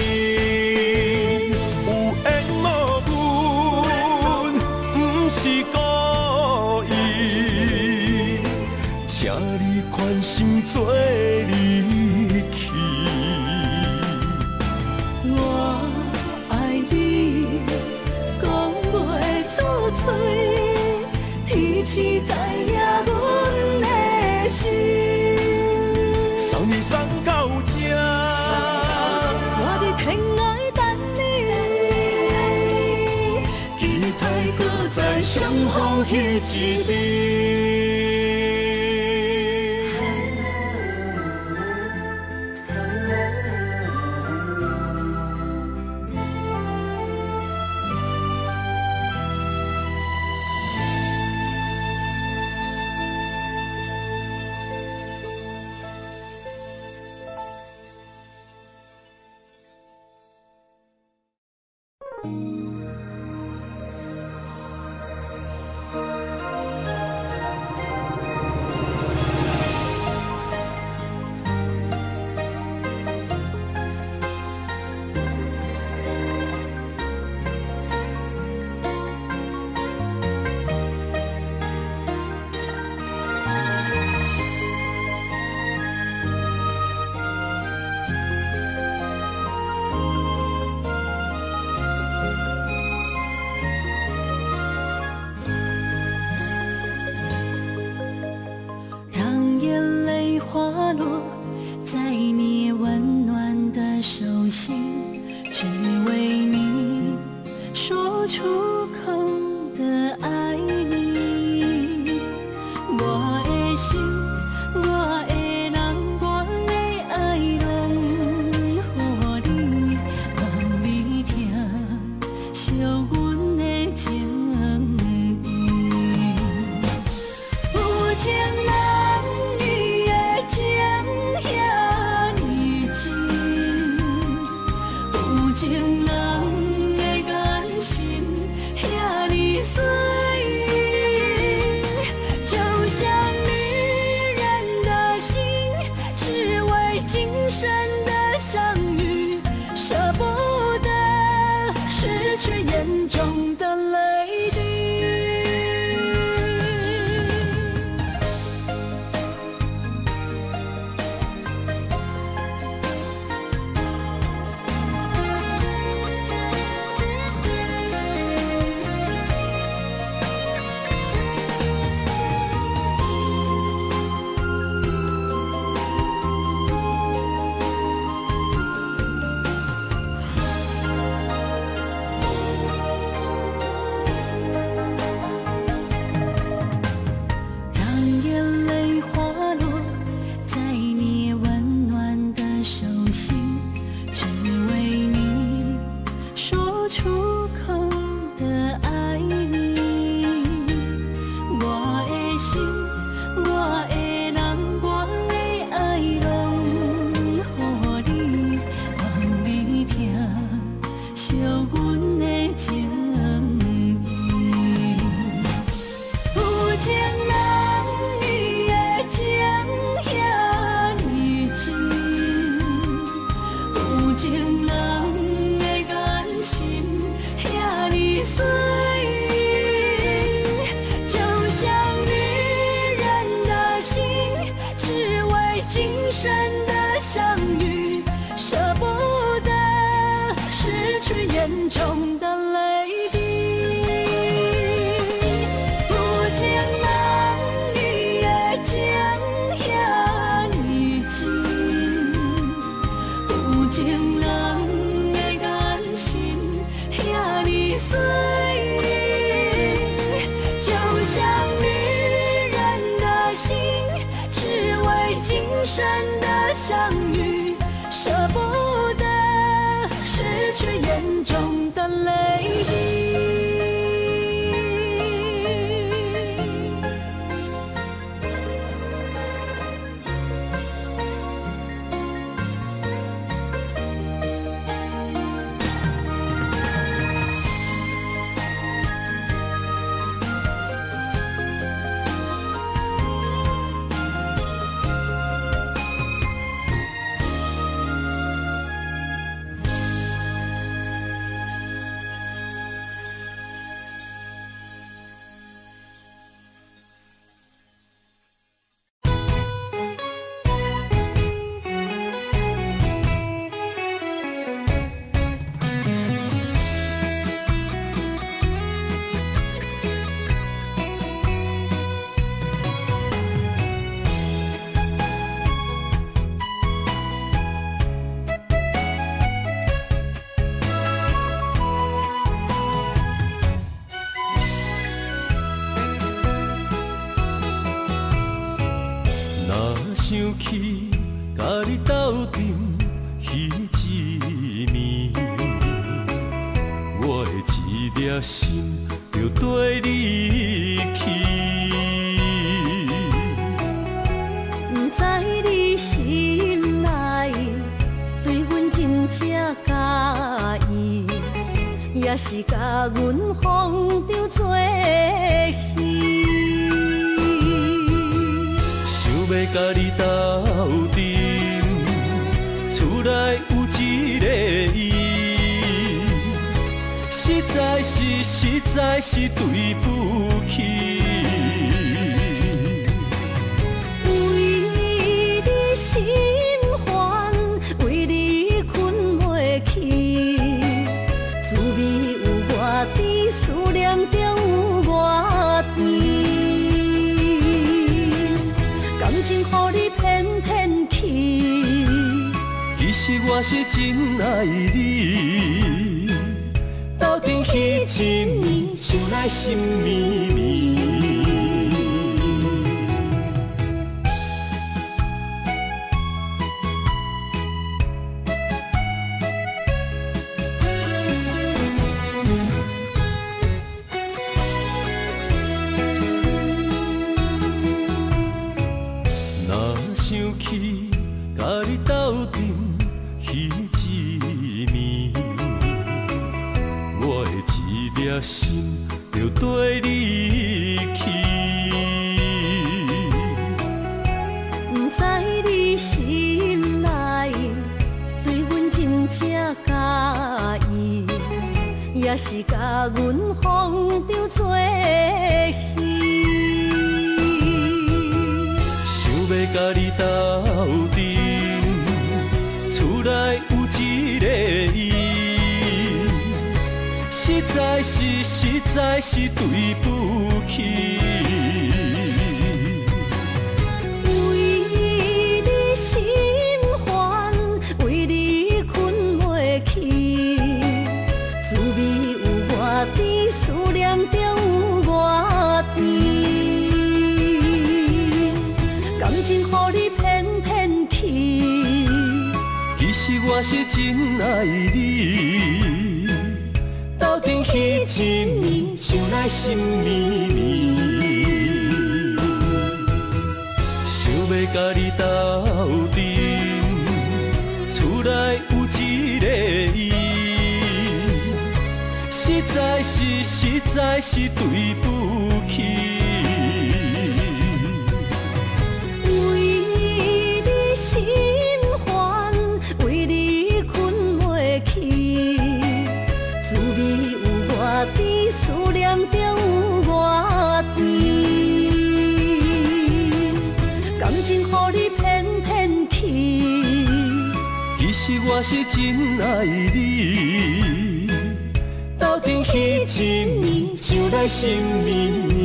有缘无分，不是故意，请你宽心做离去。我爱你，讲袂出嘴，天赐知影阮的心。送你送到这，我伫天涯等你，期待搁再相逢彼一日。有缘无分，不是故意，请你宽心做离去。我爱你，讲袂出嘴，天赐知影阮的心。送你送到这，我伫天涯等你，期待搁再相逢彼一日。有缘无分，不是故意，请你宽心做离去。我你送到这。我伫天涯等你，期待搁再相逢彼一日。让眼泪滑落在你温暖的手心，只为你说出口的爱你。我的心，我的人，我的爱拢予你，望你听，惜阮的情意。有情人你的情遐尼深，有情人的眼神遐尼水，就像女人的心，只为今生的相遇，舍不得失去眼中的泪滴。让眼泪滑落在你温暖的手心，只为你说出口的爱你。我的心，我的人，我的爱拢予你，望你听，惜阮的情意。有情人你的情遐尼深，有情人的眼神遐尼水，就像女人的心，只为今生的相遇，舍不得失去眼中的泪滴。有情人你的情遐尼深，有情人的眼神遐尼水，就像女人的心，只为今生的相遇，舍不得失去眼中的泪滴。气，甲你斗阵彼一暝，我的一粒心就跟你去。不知你心内对阮真正介意，也是甲阮放着做戏。想要甲你斗阵，厝内有一个伊，实在是对不起。为你心烦，为你困袂去，滋味有偌甜，思念中有偌甜。感情予你骗骗去，其实我是真爱你，斗阵彼一暝，想来心绵绵。若想起甲你斗阵彼一暝，我的一粒心就跟你去。不知你心内对阮真正介意，也是甲阮放着做戏。想要甲你斗阵，厝内有一个伊，实在是对不起。为你心烦，为你困袂去，滋味有偌甜，思念中有偌甜。感情予你骗骗去，其实我是真爱你，斗阵彼一暝，想来心绵绵。想要甲你斗阵，厝内有一个伊，实在是对不起。为你心烦，为你困袂去，滋味有偌甜，思念中有偌甜。感情予你骗骗去，其实我是真爱你，斗阵彼一暝，想来心绵绵。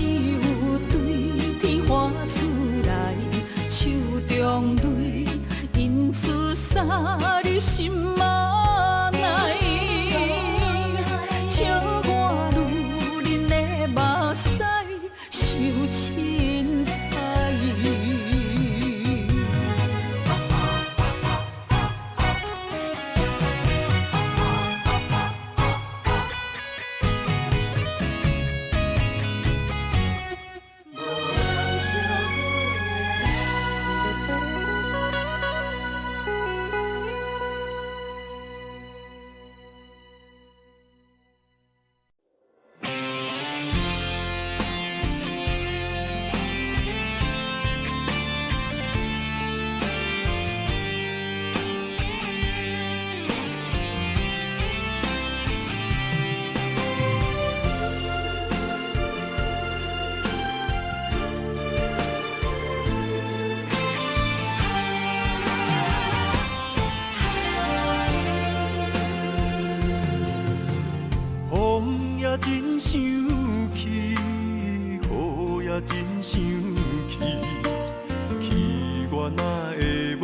只有对天花出来，手中泪印出三日心嘛奈，笑我女人的目屎受凊彩。风也真生气，雨也真生气，气我哪会无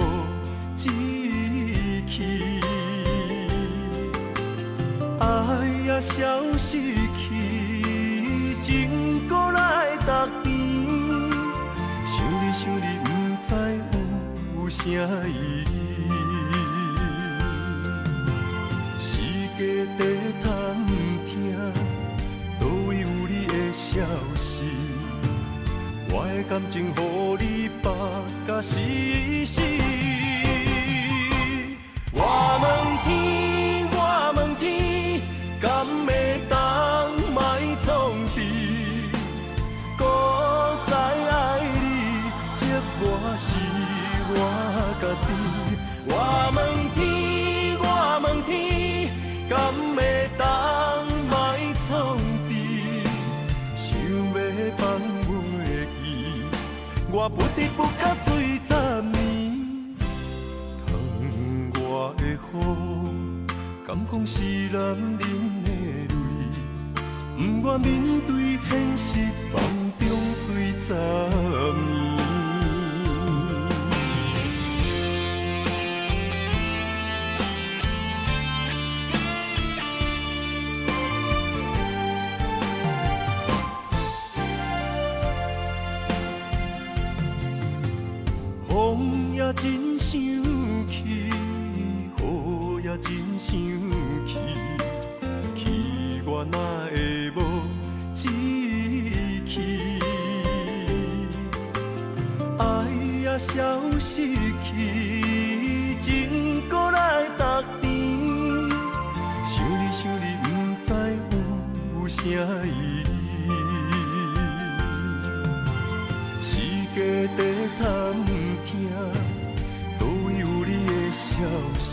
志气？爱也消失去，情搁来逐甜，想你想你，不知有啥意义。世界在探听，倒位有你的消息？我的感情，予你绑甲死死。我问天，我问天，敢会当莫创治？搁再爱你，这我是我家己。我问天，我问天，敢会当莫创治？想要放袂记，我不得不甲醉10年。窗外的雨，敢讲是男人的泪，不愿面对现实，梦中醉10年。风也真生气，雨也真生气，气我哪会无志气？爱也消失去，情搁来逐甜，想你想你，不知有啥意义？世界在探听，倒位有你的消息？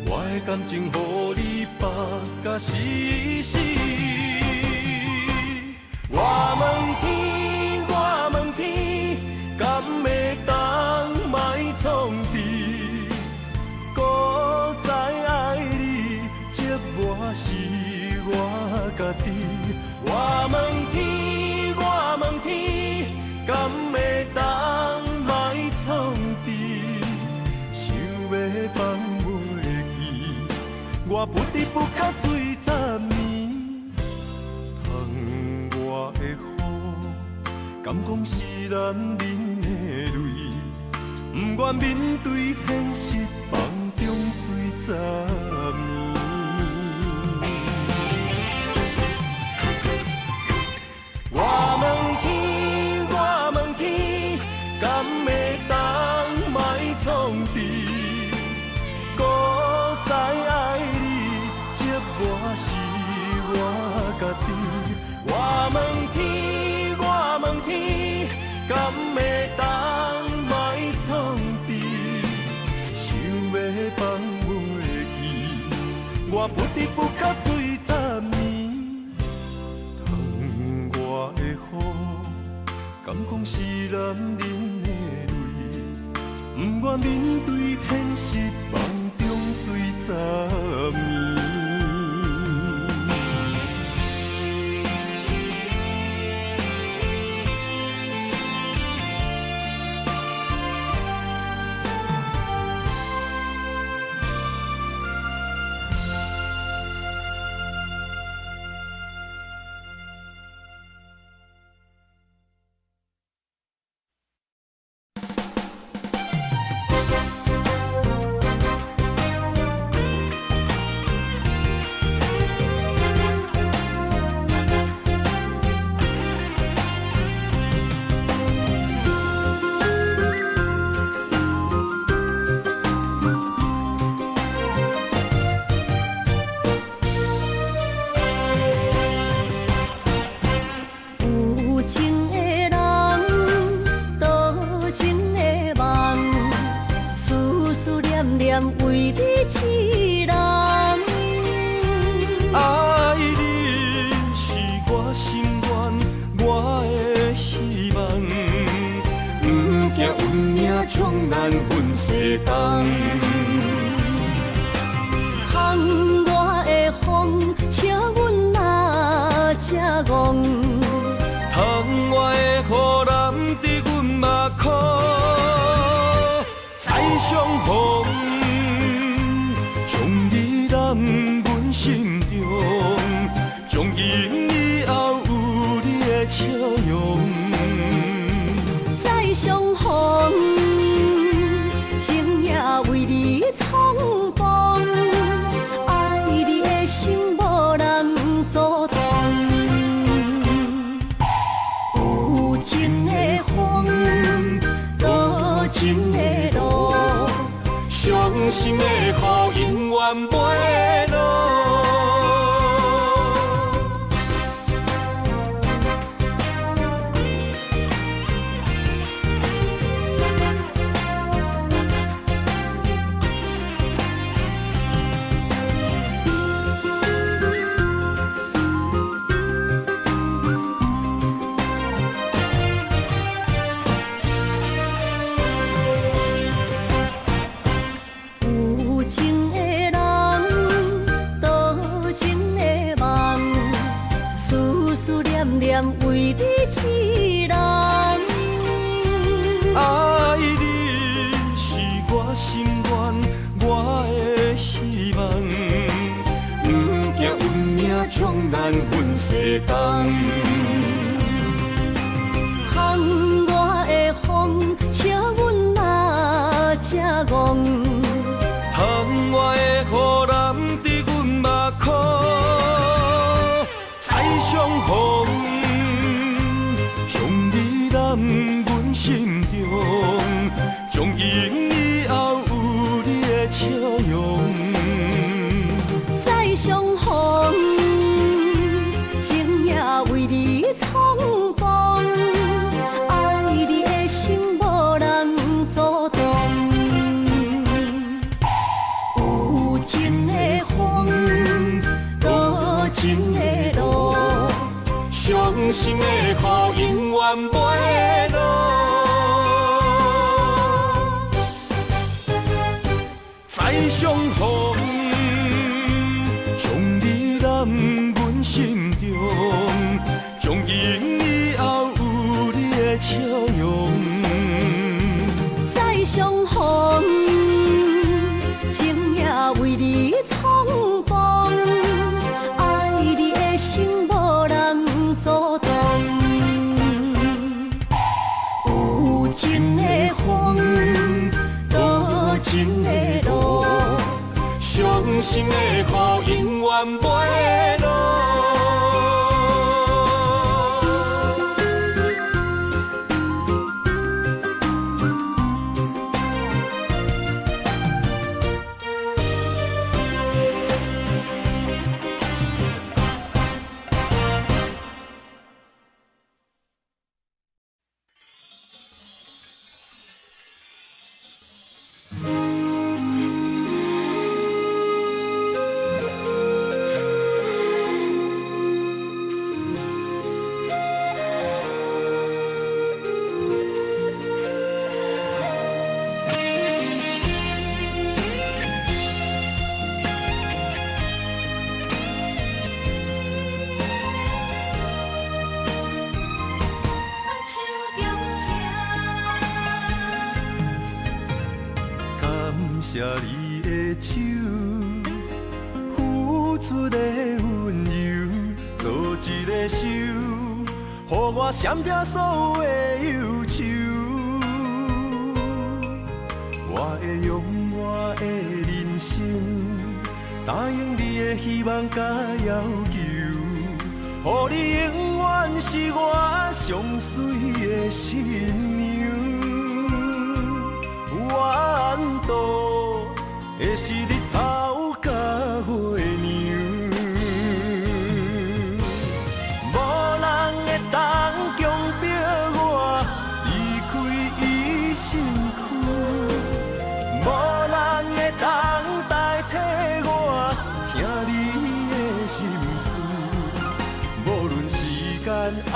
我的感情，予你绑甲死死。我问天，我问天，敢会当莫创治？搁再爱你，这我是我家己。我问天，我问天，敢会当莫创治？想要放袂记，我不得不甲醉10年。窗外的雨，敢讲是男人的泪，不愿面对现实，梦中醉10年。我问天，我问天，敢会当莫创治？搁再爱你，这我是我家己。我问天，我问天，敢会当莫创治？想要放袂记，我不得不甲醉10年。窗外的雨，敢讲是男人的泪，不愿面对现实，梦中醉10年。咱分世东。窗外的风笑阮哪只戆，窗外的雨淋伫阮目眶，再相逢，将你揽阮心中，从今以后有你的笑容。再相逢，情也为你苍茫，爱你的心无人阻挡。有情的风，多情的路，伤心的雨永远袂落。有情的人，多情的梦，思思念念为你一人。爱你是我心愿，我的希望，不惊运命将咱分世东。窗外的风笑阮哪只戆，窗外的雨淋伫阮目眶，再相逢，将你揽阮心中，从今以后有你的笑容。再相逢，情也为你苍茫，爱你的心无人阻挡。有情的风，多情的路，伤心的雨永远袂落。再相逢，将你揽阮心中，从今以后有你的笑容。再相逢，情也为你苍茫，爱你的心无人阻挡。有情的风，多情的路，伤心的雨永远袂落。感谢你的手，付出的温柔，做一个手，予我闪避所有的忧愁。我会用我的人生，答应你的希望甲要求，予你永远是我上水的新娘。缘路会是日头甲月亮，无人会当强迫我离开伊身躯，无人会当代替我听你的心事。无论时间爱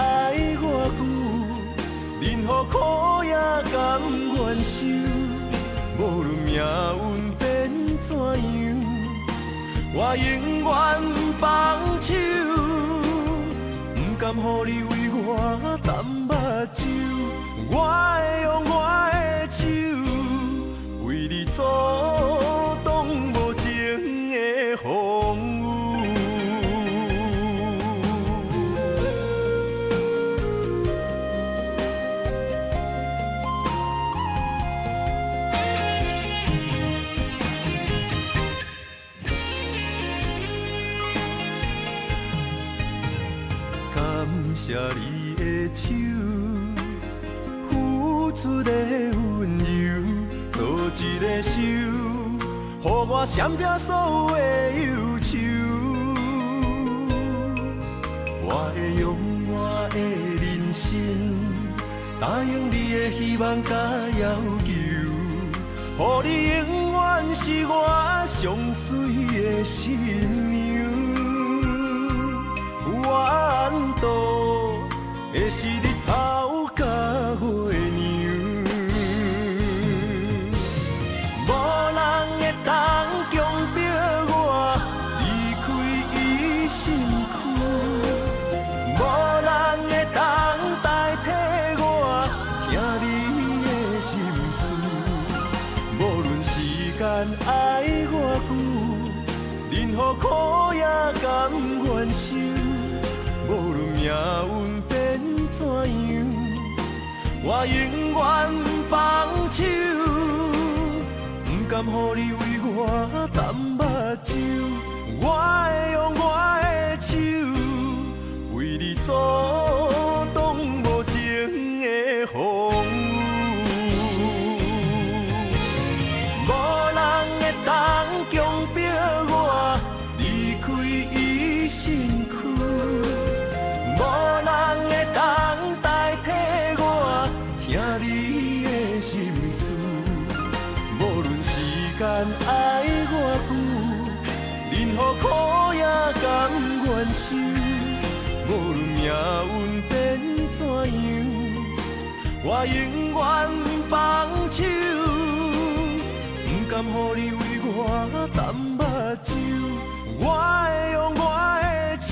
偌久，任何苦也甘愿受。无论命运变怎样，我永远放手，不甘予你为我淡目睭。我会用我的手，为你阻挡无情的风雨。感谢你的手，付出的温柔，做一个手，予我闪避所有的忧愁。我会用我的人生，答应你的希望甲要求，予你永远是我上水的新娘。缘途会是日头甲月亮，无人会当强迫我离开伊身躯，无人会当代替我听你的心事。无论时间爱我久，任何苦也甘愿受。无论命运变怎样，我永远放手，不甘予你为我淡目睭。我会用我的手，为你阻挡无情的风雨。无人会当强迫我离开伊身躯。无人会当代替我听你的心事，无论时间爱我久，任何苦也甘愿受。无论命运变怎样，我永远放手，不甘予你为我淡目睭。我会用我的手。